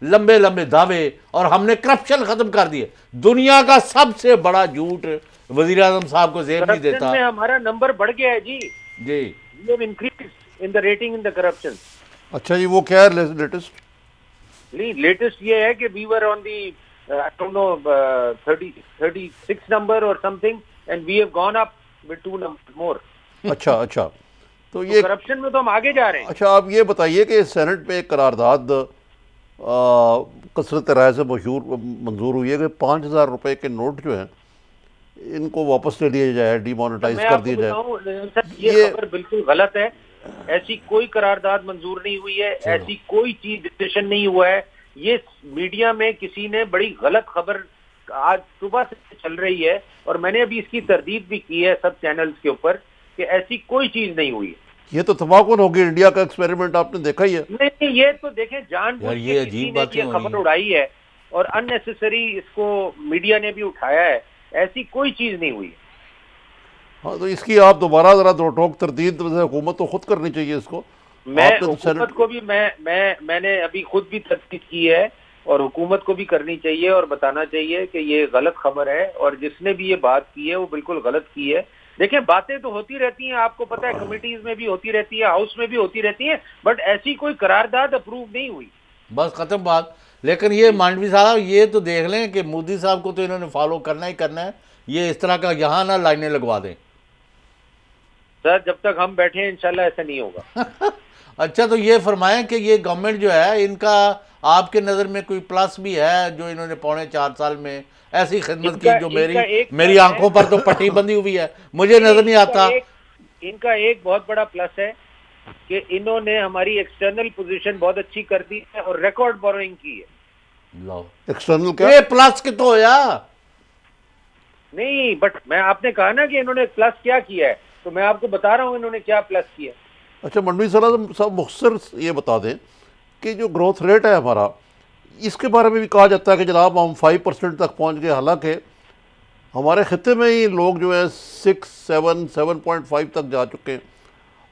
لمبے دعوے, اور ہم نے کرپشن ختم کر دیے. دنیا کا سب سے بڑا جھوٹ وزیر اعظم صاحب کو زیب نہیں دیتا. ہمارا نمبر بڑھ گیا ہے جی. جی we have increased in the rating in the corruption. اچھا جی, وہ کیا ہے لیٹسٹ؟ لیٹسٹ یہ ہے کہ we were on the I don't know 36 number or something and we have gone up with 2 numbers more. اچھا تو یہ کرپشن میں تو ہم آگے جا رہے ہیں. اچھا آپ یہ بتائیے کہ سینٹ میں ایک قرارداد کثرت رائے سے منظور ہوئی ہے کہ 5,000 روپے کے نوٹ جو ہیں ان کو واپس لے لیا جائے, ڈی مانیٹائز کر دیا جائے. یہ خبر بالکل غلط ہے. ایسی کوئی قرارداد منظور نہیں ہوئی ہے, ایسی کوئی چیز ڈسکشن نہیں ہوا ہے. یہ میڈیا میں کسی نے بڑی غلط خبر آج صبح سے چل رہی ہے, اور میں نے ابھی اس کی تردید بھی کی ہے سب چینلز کے اوپر کہ ایسی کوئی چیز نہیں ہوئی ہے. یہ تو تباکن ہوگی, انڈیا کا ایکسپیریمنٹ آپ نے دیکھا ہی ہے. نہیں, یہ تو دیکھیں جان بوجھ کے کسی نے یہ خبر اڑائی ہے اور ان نیسیسری اس کو میڈیا نے بھی اٹھایا ہے. ایسی کوئی چیز نہیں ہوئی ہے. ہاں, تو اس کی آپ دوبارہ ذرا دو ٹوک تردید حکومت تو خود کرنی چاہیے اس کو. میں حکومت کو بھی میں نے ابھی خود بھی تردید کی ہے, اور حکومت کو بھی کرنی چاہیے اور بتانا چاہیے کہ یہ غلط خبر ہے, اور جس نے بھی یہ بات کی ہے وہ بالکل غلط کی ہے. دیکھیں باتیں تو ہوتی رہتی ہیں, آپ کو پتہ ہے کمیٹیز میں بھی ہوتی رہتی ہے, ہاؤس میں بھی ہوتی رہتی ہیں, بٹ ایسی کوئی قرارداد اپروو نہیں ہوئی. بس ختم بات. لیکن یہ مانڈوی صاحب یہ تو دیکھ لیں کہ مودی صاحب کو تو انہوں نے فالو کرنا ہی کرنا ہے. یہ اس طرح کا یہاں نہ لائنیں لگوا دیں. سر جب تک ہم بیٹھے ہیں انشاءاللہ ایسا نہیں ہوگا. اچھا, تو یہ فرمائیں کہ یہ گورنمنٹ جو ہے ان کا آپ کے نظر میں کوئی پلس بھی ہے جو انہوں نے 4.5 سال میں ایسی خدمت کی جو میری آنکھوں پر تو پٹی بندھی ہوئی ہے, مجھے نظر نہیں آتا. ان کا ایک بہت بڑا پلس ہے کہ انہوں نے ہماری ایکسٹرنل پوزیشن بہت اچھی کر دی ہے اور ریکارڈ بوروئنگ کی ہے. ایکسٹرنل کیا یہ پلس کی تو ہویا نہیں, بٹ میں آپ نے کہا نا کہ انہوں نے پلس کیا کیا ہے, تو میں آپ کو بتا رہا ہوں انہوں نے کیا پلس کیا. اچھا منڈوی صاحب مختصر یہ بتا دیں کہ جو گروتھ ریٹ ہے ہمارا, اس کے بارے میں بھی کہا جاتا ہے کہ جناب ہم 5% تک پہنچ گئے, حالانکہ ہمارے خطے میں ہی لوگ جو ہیں 7.5 تک جا چکے ہیں,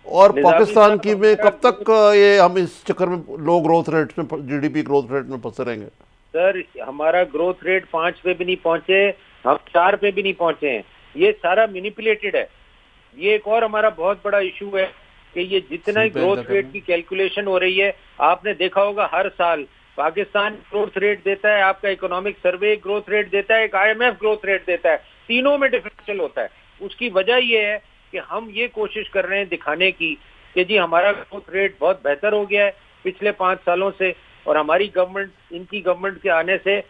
اور پاکستان کی میں کب تک یہ ہم اس چکر میں لو گروتھ ریٹ میں G D P growth rate میں پھنسے رہیں گے. سر ہمارا گروتھ ریٹ 5 پہ بھی نہیں پہنچے, ہم 4 پہ بھی نہیں پہنچے ہیں. یہ سارا مینیپولیٹڈ ہے. یہ ایک اور ہمارا بہت بڑا ایشو ہے کہ یہ جتنا ہی گروتھ ریٹ کی کیلکولیشن ہو رہی ہے, آپ نے دیکھا ہوگا ہر سال پاکستان گروتھ ریٹ دیتا ہے, آپ کا اکنامک سروے گروتھ ریٹ دیتا ہے, ایک I M F growth rate دیتا ہے, تینوں میں ڈفرینشیل ہوتا ہے. اس کی وجہ یہ ہے کہ ہم یہ کوشش کر رہے ہیں دکھانے کی کہ جی ہمارا گروتھ ریٹ بہت بہتر ہو گیا ہے پچھلے 5 سالوں سے, اور ہماری گورنمنٹ, ان کی گورنمنٹ کے آنے سے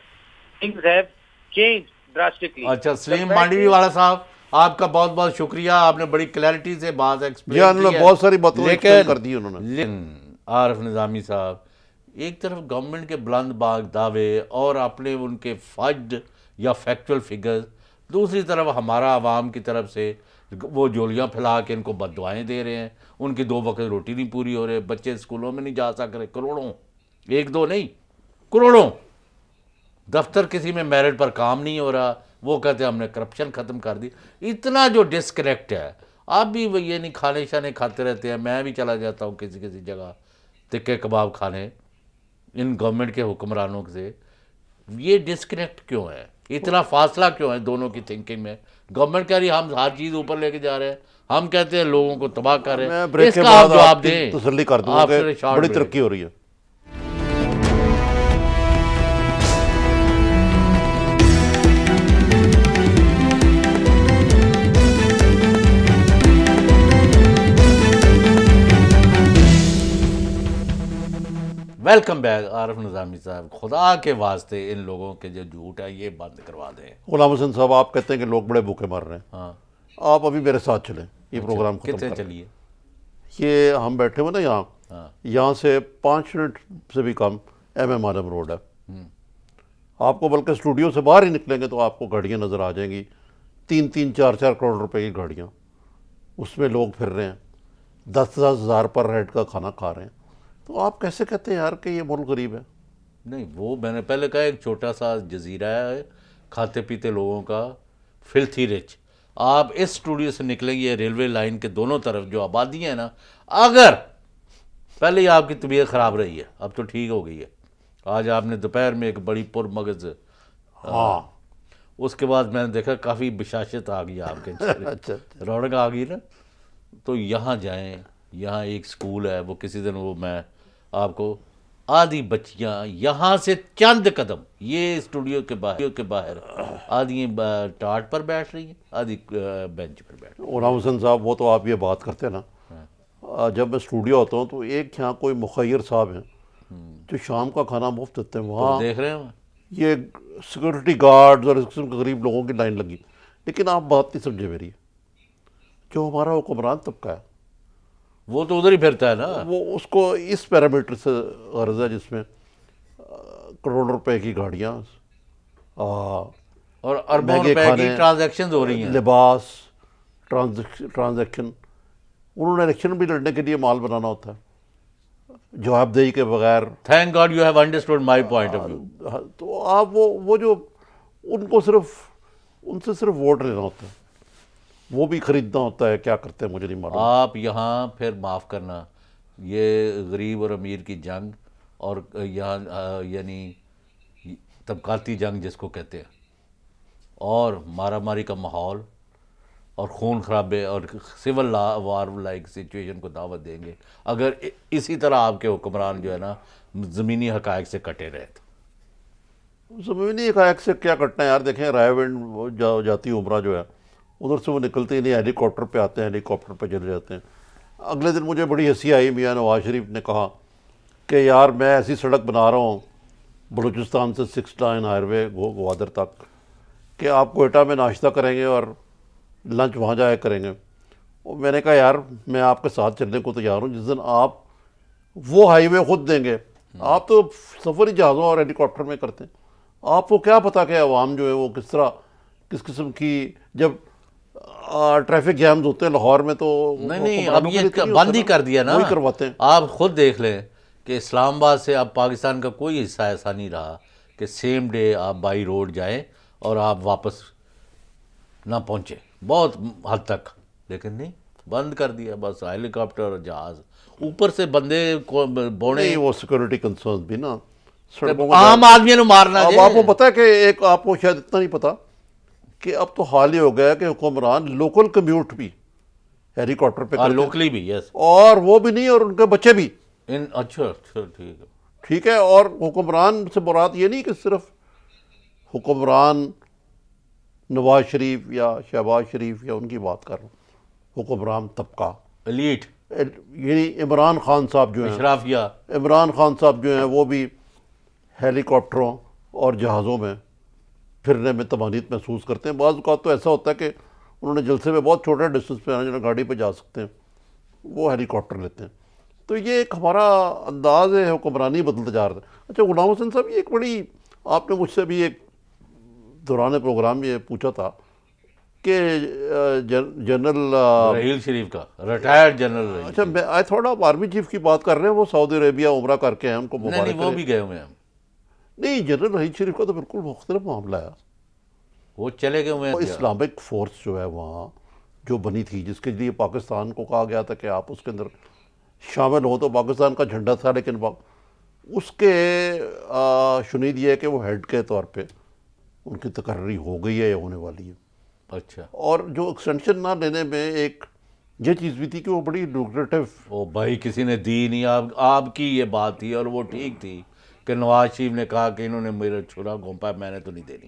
things have changed drastically. اچھا سلیم مانڈوی والا صاحب آپ کا بہت بہت شکریہ, آپ نے بڑی کلیئرٹی سے بات ایکسپلین کی ہے. بہت ساری باتیں ایکسپلین کر دی انہوں نے. لیکن عارف نظامی صاحب, ایک طرف گورنمنٹ کے بلند باغ دعوے اور اپنے ان کے فجڈ یا فیکچول فگرز, دوسری طرف ہمارا عوام کی طرف سے وہ جولیاں پھیلا کے ان کو بد دعائیں دے رہے ہیں, ان کی 2 وقت روٹی نہیں پوری ہو رہے, بچے اسکولوں میں نہیں جا سک رہے, کروڑوں, 1-2 نہیں کروڑوں. دفتر کسی میں میرٹ پر کام نہیں ہو رہا, وہ کہتے ہیں ہم نے کرپشن ختم کر دی. اتنا جو ڈسکنیکٹ ہے, آپ بھی یہ نہیں کھانے شانے کھاتے رہتے ہیں, میں بھی چلا جاتا ہوں کسی جگہ تکے کباب کھانے ان گورنمنٹ کے حکمرانوں سے. یہ ڈسکنیکٹ کیوں ہے, اتنا فاصلہ کیوں ہے دونوں کی تھنکنگ میں؟ گورنمنٹ کہہ رہی ہم ہر چیز اوپر لے کے جا رہے ہیں, ہم کہتے ہیں لوگوں کو تباہ کر رہے ہیں. اس کا آپ جواب دیں. تسلی کر دوں کہ بڑی ترقی ہو رہی ہے. ویلکم بیک عارف نظامی صاحب. خدا کے واسطے ان لوگوں کے جو جھوٹ ہے یہ بند کروا دیں. غلام حسن صاحب آپ کہتے ہیں کہ لوگ بڑے بھوکے مر رہے ہیں, ہاں آپ ابھی میرے ساتھ چلیں, یہ پروگرام ختم کتنے کریں. چلیے, یہ ہم بیٹھے ہوئے نا یہاں, یہاں سے 5 منٹ سے بھی کم MM آدم روڈ ہے. آپ کو بلکہ اسٹوڈیو سے باہر ہی نکلیں گے تو آپ کو گاڑیاں نظر آ جائیں گی, 3-3, 4-4 کروڑ روپے کی گاڑیاں, اس میں لوگ پھر رہے ہیں, 10-10 ہزار پر ہیڈ کا کھانا کھا رہے ہیں. تو آپ کیسے کہتے ہیں یار کہ یہ ملک غریب ہے؟ نہیں, وہ میں نے پہلے کہا ایک چھوٹا سا جزیرہ ہے کھاتے پیتے لوگوں کا, فلتھی رچ. آپ اس اسٹوڈیو سے نکلیں گے, ریلوے لائن کے دونوں طرف جو آبادیاں ہیں نا, اگر پہلے ہی آپ کی طبیعت خراب رہی ہے, اب تو ٹھیک ہو گئی ہے. آج آپ نے دوپہر میں ایک بڑی پرمغز, ہاں اس کے بعد میں نے دیکھا کافی بشاشت آ گئی آپ کے, رونق آ گئی نا. تو یہاں جائیں, یہاں ایک سکول ہے, وہ کسی دن وہ میں آپ کو, آدھی بچیاں یہاں سے چند قدم, یہ اسٹوڈیو کے باہر آدھی ٹاٹ پر بیٹھ رہی ہیں, آدھی بینچ پر بیٹھ رہی ہیں. غلام حسن صاحب وہ تو آپ یہ بات کرتے ہیں نا, جب میں اسٹوڈیو ہوتا ہوں تو ایک یہاں کوئی مخیر صاحب ہیں جو شام کا کھانا مفت دیتے ہیں, وہاں دیکھ رہے ہیں یہ سیکورٹی گارڈز اور اس قسم کے غریب لوگوں کی لائن لگی. لیکن آپ بات نہیں سمجھے میری, جو ہمارا حکمران طبقہ ہے وہ تو ادھر ہی پھرتا ہے نا. وہ اس کو اس پیرامیٹر سے غرض ہے جس میں کروڑ روپے کی گاڑیاں اور اربوں روپے کی ٹرانزیکشنز ہو رہی ہیں, لباس ٹرانزیکشن. انہوں نے الیکشن بھی لڑنے کے لیے مال بنانا ہوتا ہے جواب دہی کے بغیر. Thank God you have understood my point of view. تو آپ وہ جو ان کو ان سے صرف ووٹ لینا ہوتا ہے, وہ بھی خریدنا ہوتا ہے. کیا کرتے ہیں مجھے نہیں معلوم. آپ یہاں پھر معاف کرنا, یہ غریب اور امیر کی جنگ اور یہاں یعنی طبقاتی جنگ جس کو کہتے ہیں, اور مارا ماری کا ماحول اور خون خرابے اور سول وار لائک سچویشن کو دعوت دیں گے اگر اسی طرح آپ کے حکمران جو ہے نا زمینی حقائق سے کٹے رہے تھے. زمینی حقائق سے کیا کٹنا ہے یار. دیکھیں رائے ونڈ جاتی عمرہ جو ہے ادھر سے وہ نکلتے ہی نہیں, ہیلی کاپٹر پہ آتے ہیں, ہیلی کاپٹر پہ چلے جاتے ہیں. اگلے دن مجھے بڑی ہنسی آئی, میاں نواز شریف نے کہا کہ یار میں ایسی سڑک بنا رہا ہوں بلوچستان سے 6 لائن ہائی وے گوادر تک کہ آپ کوئٹہ میں ناشتہ کریں گے اور لنچ وہاں جایا کریں گے. اور میں نے کہا یار میں آپ کے ساتھ چلنے کو تیار ہوں جس دن آپ وہ ہائی وے خود دیں گے. آپ تو سفر ہی جہازوں اور ہیلی کاپٹر میں کرتے ہیں. آپ کو کیا پتا کہ عوام جو ہے وہ کس قسم کی جب ٹریفک جیمز ہوتے ہیں لاہور میں تو نہیں اب یہ بند ہی کر دیا نا, وہی کرواتے ہیں. آپ خود دیکھ لیں کہ اسلام آباد سے اب پاکستان کا کوئی حصہ ایسا نہیں رہا کہ سیم ڈے آپ بائی روڈ جائیں اور آپ واپس نہ پہنچے, بہت حد تک. لیکن نہیں, بند کر دیا بس. ہیلی کاپٹر اور جہاز اوپر سے بندے کو بوڑے, وہ سیکورٹی کنسرنز بھی نا عام آدمی نے مارنا. اب آپ کو پتا ہے کہ ایک آپ کو شاید اتنا نہیں پتا کہ اب تو حال ہی ہو گیا کہ حکمران لوکل کمیوٹ بھی ہیلی کاپٹر پہ لوکلی بھی, یس, اور وہ بھی نہیں اور ان کے بچے بھی. اچھا ٹھیک ہے. اور حکمران سے مراد یہ نہیں کہ صرف حکمران نواز شریف یا شہباز شریف یا ان کی بات کر رہا ہوں. حکمران طبقہ ایلیٹ یعنی عمران خان صاحب جو ہیں, اشرافیہ, عمران خان صاحب جو ہیں وہ بھی ہیلی کاپٹروں اور جہازوں میں پھرنے میں طمانینت محسوس کرتے ہیں. بعض اوقات تو ایسا ہوتا ہے کہ انہوں نے جلسے میں بہت چھوٹے ڈسٹینس پہ آنا, گاڑی پہ جا سکتے ہیں, وہ ہیلی کاپٹر لیتے ہیں. تو یہ ایک ہمارا انداز ہے حکمرانی بدلتا جا رہا ہے. اچھا غلام حسین صاحب, یہ ایک بڑی آپ نے مجھ سے بھی ایک دوران پروگرام یہ پوچھا تھا کہ جنرل راحیل شریف کا ریٹائرڈ جنرل. اچھا آئی تھوڑا آپ آرمی چیف کی بات کر رہے ہیں, وہ سعودی عربیہ عمرہ کر کے ہیں, ان کو نہیں وہ بھی گئے ہوئے ہیں. نہیں جنرل راحیل شریف کا تو بالکل مختلف معاملہ ہے. وہ چلے گئے ہوئے ہیں. اسلامک فورس جو ہے وہاں جو بنی تھی جس کے لیے پاکستان کو کہا گیا تھا کہ آپ اس کے اندر شامل ہو, تو پاکستان کا جھنڈا تھا, لیکن اس کے شنید یہ ہے کہ وہ ہیڈ کے طور پہ ان کی تقرری ہو گئی ہے یا ہونے والی ہے. اچھا. اور جو ایکسٹینشن نہ لینے میں ایک یہ چیز بھی تھی کہ وہ بڑی لوکریٹو. او بھائی کسی نے دی نہیں, آپ کی یہ بات تھی اور وہ ٹھیک تھی کہ نواز شریف نے کہا کہ انہوں نے میرا چھڑا گھونپا, میں نے تو نہیں دینی.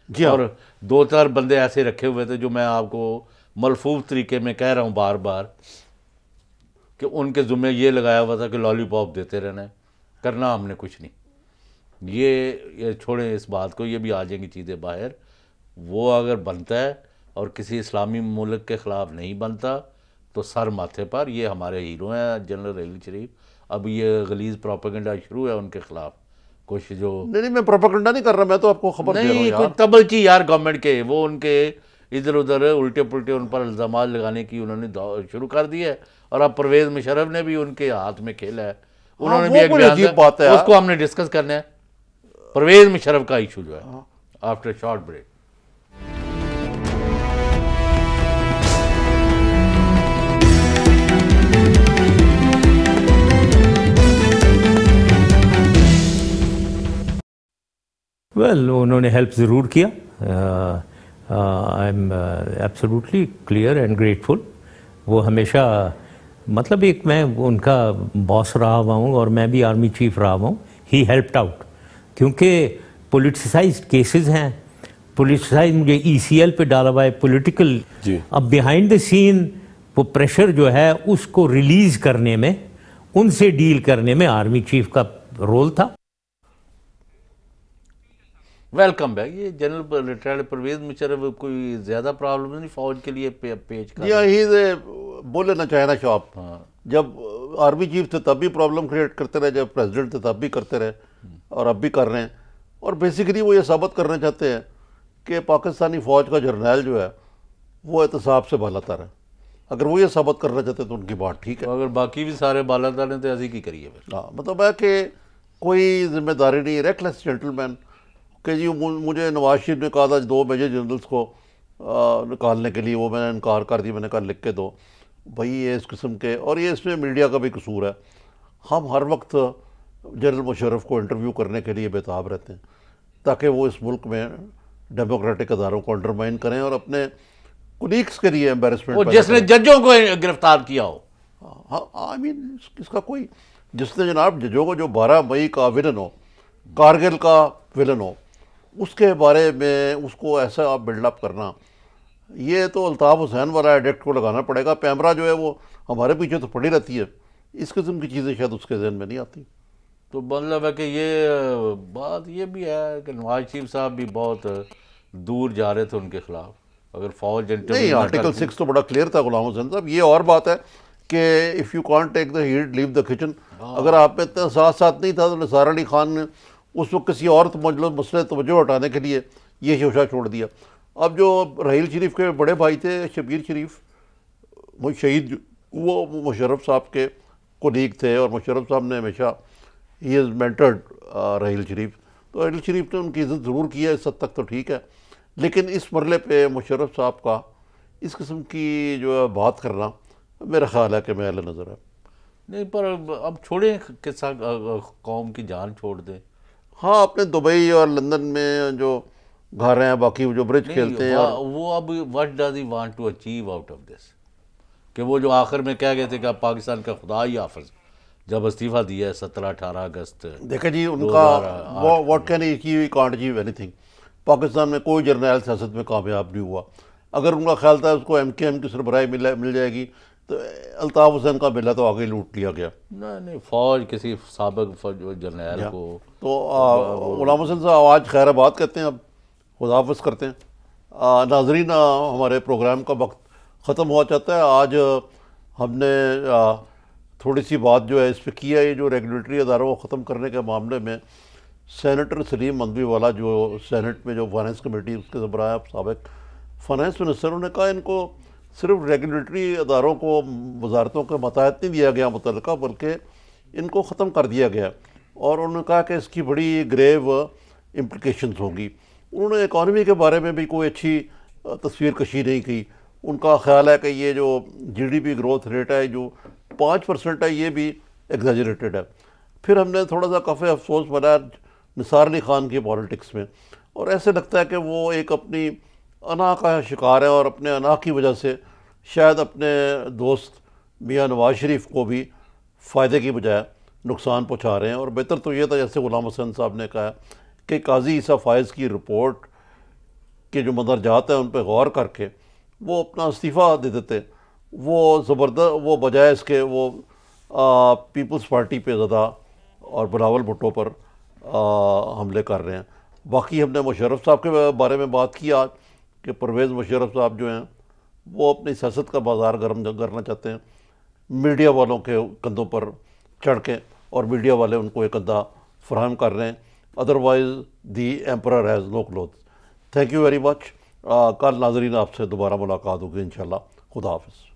جی اور 2-4 بندے ایسے رکھے ہوئے تھے جو میں آپ کو ملفوظ طریقے میں کہہ رہا ہوں بار بار کہ ان کے ذمہ یہ لگایا ہوا تھا کہ لالی پاپ دیتے رہنا ہے, کرنا ہم نے کچھ نہیں. یہ چھوڑیں اس بات کو, یہ بھی آ جائیں گی چیزیں باہر. وہ اگر بنتا ہے اور کسی اسلامی ملک کے خلاف نہیں بنتا تو سر ماتھے پر. یہ ہمارے ہیرو ہیں جنرل راحیل شریف. اب یہ غلیظ پروپیگنڈا شروع ہے ان کے خلاف کچھ جو نہیں میں پروپیگنڈا نہیں کر رہا, میں تو آپ کو خبر دے رہا ہوں. نہیں کوئی تبلچی یار گورنمنٹ کے, وہ ان کے ادھر ادھر الٹے پلٹے ان پر الزامات لگانے کی انہوں نے شروع کر دی ہے. اور اب پرویز مشرف نے بھی ان کے ہاتھ میں کھیلا ہے. انہوں نے بھی ایک عجیب بات ہے, اس کو ہم نے ڈسکس کرنا ہے. پرویز مشرف کا ایشو جو ہے آفٹر شارٹ بریک. ویل انہوں نے ہیلپ ضرور کیا. I am absolutely clear and grateful. وہ ہمیشہ مطلب ایک میں ان کا باس رہا ہوا ہوں اور میں بھی آرمی چیف رہا ہوا ہوں. ہی ہیلپڈ آؤٹ کیونکہ پولیٹیسائزڈ کیسز ہیں. پولیٹیسائز مجھے ای سی ایل پہ ڈالا ہوا ہے پولیٹیکل. اب بیہائنڈ دا سین وہ پریشر جو ہے اس کو ریلیز کرنے میں, ان سے ڈیل کرنے میں آرمی چیف کا رول تھا. Welcome back. یہ جنرل ریٹائرڈ پرویز مشرف کوئی زیادہ پرابلم نہیں فوج کے لیے پیش کر. ہی از اے بولے نہ چاہے نا شاپ. جب آرمی چیف تھے تب بھی پرابلم کریٹ کرتے رہے، جب پریزیڈنٹ تھے تب بھی کرتے رہے، اور اب بھی کر رہے ہیں. اور بیسیکلی وہ یہ ثابت کرنا چاہتے ہیں کہ پاکستانی فوج کا جرنیل جو ہے وہ احتساب سے بالا تر ہے. اگر وہ یہ ثابت کرنا چاہتے ہیں تو ان کی بات ٹھیک ہے. اگر باقی بھی سارے بالا تر ہیں تو ایسی کی کریے پھر. ہاں، مطلب ہے کہ کوئی ذمہ داری نہیں، ریکلیس جینٹل مین کہ جی مجھے نواز شریف نے کہا تھا 2 میجر جنرلز کو نکالنے کے لیے، وہ میں نے انکار کر دیا، میں نے کہا لکھ کے دو. بھائی یہ اس قسم کے، اور یہ اس میں میڈیا کا بھی قصور ہے. ہم ہر وقت جنرل مشرف کو انٹرویو کرنے کے لیے بےتاب رہتے ہیں تاکہ وہ اس ملک میں ڈیموکریٹک اداروں کو انڈرمائن کریں اور اپنے کولیگس کے لیے امبیرسمنٹ. وہ جس نے ججوں کو گرفتار کیا ہو. آئی مین اس کا کوئی، جس نے جناب ججوں کو، جو 12 مئی کا ولن ہو، کارگل کا ولن ہو، اس کے بارے میں اس کو ایسا آپ بلڈ اپ کرنا، یہ تو الطاف حسین والا ایڈکٹ کو لگانا پڑے گا. پیمرا جو ہے وہ ہمارے پیچھے تو پڑی رہتی ہے، اس قسم کی چیزیں شاید اس کے ذہن میں نہیں آتی. تو مطلب ہے کہ یہ بات یہ بھی ہے کہ نواز شریف صاحب بھی بہت دور جا رہے تھے ان کے خلاف. اگر فوج نہیں، آرٹیکل 6 تو بڑا کلیئر تھا غلام حسین صاحب. یہ اور بات ہے کہ if you can't take the heat leave the kitchen. اگر آپ میں اتنا ساتھ نہیں تھا تو نثار علی خان نے اس وقت کسی اور مسئلے توجہ ہٹانے کے لیے یہ شوشہ چھوڑ دیا. اب جو رحیل شریف کے بڑے بھائی تھے شبیر شریف، وہ شہید، وہ مشرف صاحب کے کولیگ تھے، اور مشرف صاحب نے ہمیشہ ہی از مینٹرڈ رحیل شریف. تو رحیل شریف نے ان کی عزت ضرور کی ہے، اس حد تک تو ٹھیک ہے. لیکن اس مرحلے پہ مشرف صاحب کا اس قسم کی جو ہے بات کرنا میرا خیال ہے کہ محل نظر ہے. نہیں، پر اب چھوڑیں قصہ، قوم کی جان چھوڑ دیں. ہاں، اپنے دبئی اور لندن میں جو گھر ہیں، باقی جو برج کھیلتے ہیں، وہ اب what does he want to achieve out of this, کہ وہ جو آخر میں کہہ گئے تھے کہ پاکستان کا خدا ہی حافظ، جب استعفیٰ دیا ہے 17-18 اگست. دیکھیں جی ان کا what can he achieve, he can't achieve any thing. Pakistan میں کوئی جرنیل سیاست میں کامیاب نہیں ہوا. اگر ان کا خیال تھا اس کو ایم کے ایم کی سربراہی مل جائے گی تو الطاف حسین کا بلا تو آگے لوٹ لیا گیا. نہیں، فوج کسی سابق جرنیل کو. تو غلام حسین صاحب آج خیر آباد کہتے ہیں، اب خدا حافظ کرتے ہیں. ناظرین، ہمارے پروگرام کا وقت ختم ہوا چاہتا ہے. آج ہم نے تھوڑی سی بات جو ہے اس پہ کی ہے، یہ جو ریگولیٹری اداروں کو ختم کرنے کے معاملے میں سینیٹر سلیم مندوی والا جو سینٹ میں جو فائنانس کمیٹی اس کے سربراہ سابق فائنانس منسٹر، انہوں نے کہا ان کو صرف ریگولیٹری اداروں کو، وزارتوں کے متحد نہیں دیا گیا متعلقہ، بلکہ ان کو ختم کر دیا گیا. اور انہوں نے کہا کہ اس کی بڑی گریو امپلیکیشنز ہوں گی. انہوں نے اکانومی کے بارے میں بھی کوئی اچھی تصویر کشی نہیں کی. ان کا خیال ہے کہ یہ جو G D P growth rate ہے جو 5% ہے، یہ بھی ایگزیجریٹڈ ہے. پھر ہم نے تھوڑا سا کافی افسوس بنایا نثار علی خان کی پالیٹکس میں، اور ایسے لگتا ہے کہ وہ ایک اپنی انا کا شکار ہے، اور اپنے انا کی وجہ سے شاید اپنے دوست میاں نواز شریف کو بھی فائدے کی بجائے نقصان پہنچا رہے ہیں. اور بہتر تو یہ تھا، جیسے غلام حسین صاحب نے کہا، کہ قاضی عیسیٰ فائز کی رپورٹ کے جو مندرجات ہیں ان پہ غور کر کے وہ اپنا استعفیٰ دے دیتے. وہ زبردست، وہ بجائے اس کے وہ پیپلز پارٹی پہ زیادہ اور بلاول بھٹو پر حملے کر رہے ہیں. باقی ہم نے مشرف صاحب کے بارے میں بات کی آج کہ پرویز مشرف صاحب جو ہیں وہ اپنی سیاست کا بازار گرم کرنا چاہتے ہیں میڈیا والوں کے کندھوں پر چڑھ کے، اور میڈیا والے ان کو ایک کندھا فراہم کر رہے ہیں. Otherwise the emperor has no cloth. Thank you very much. کل ناظرین آپ سے دوبارہ ملاقات ہوگی انشاءاللہ. خدا حافظ.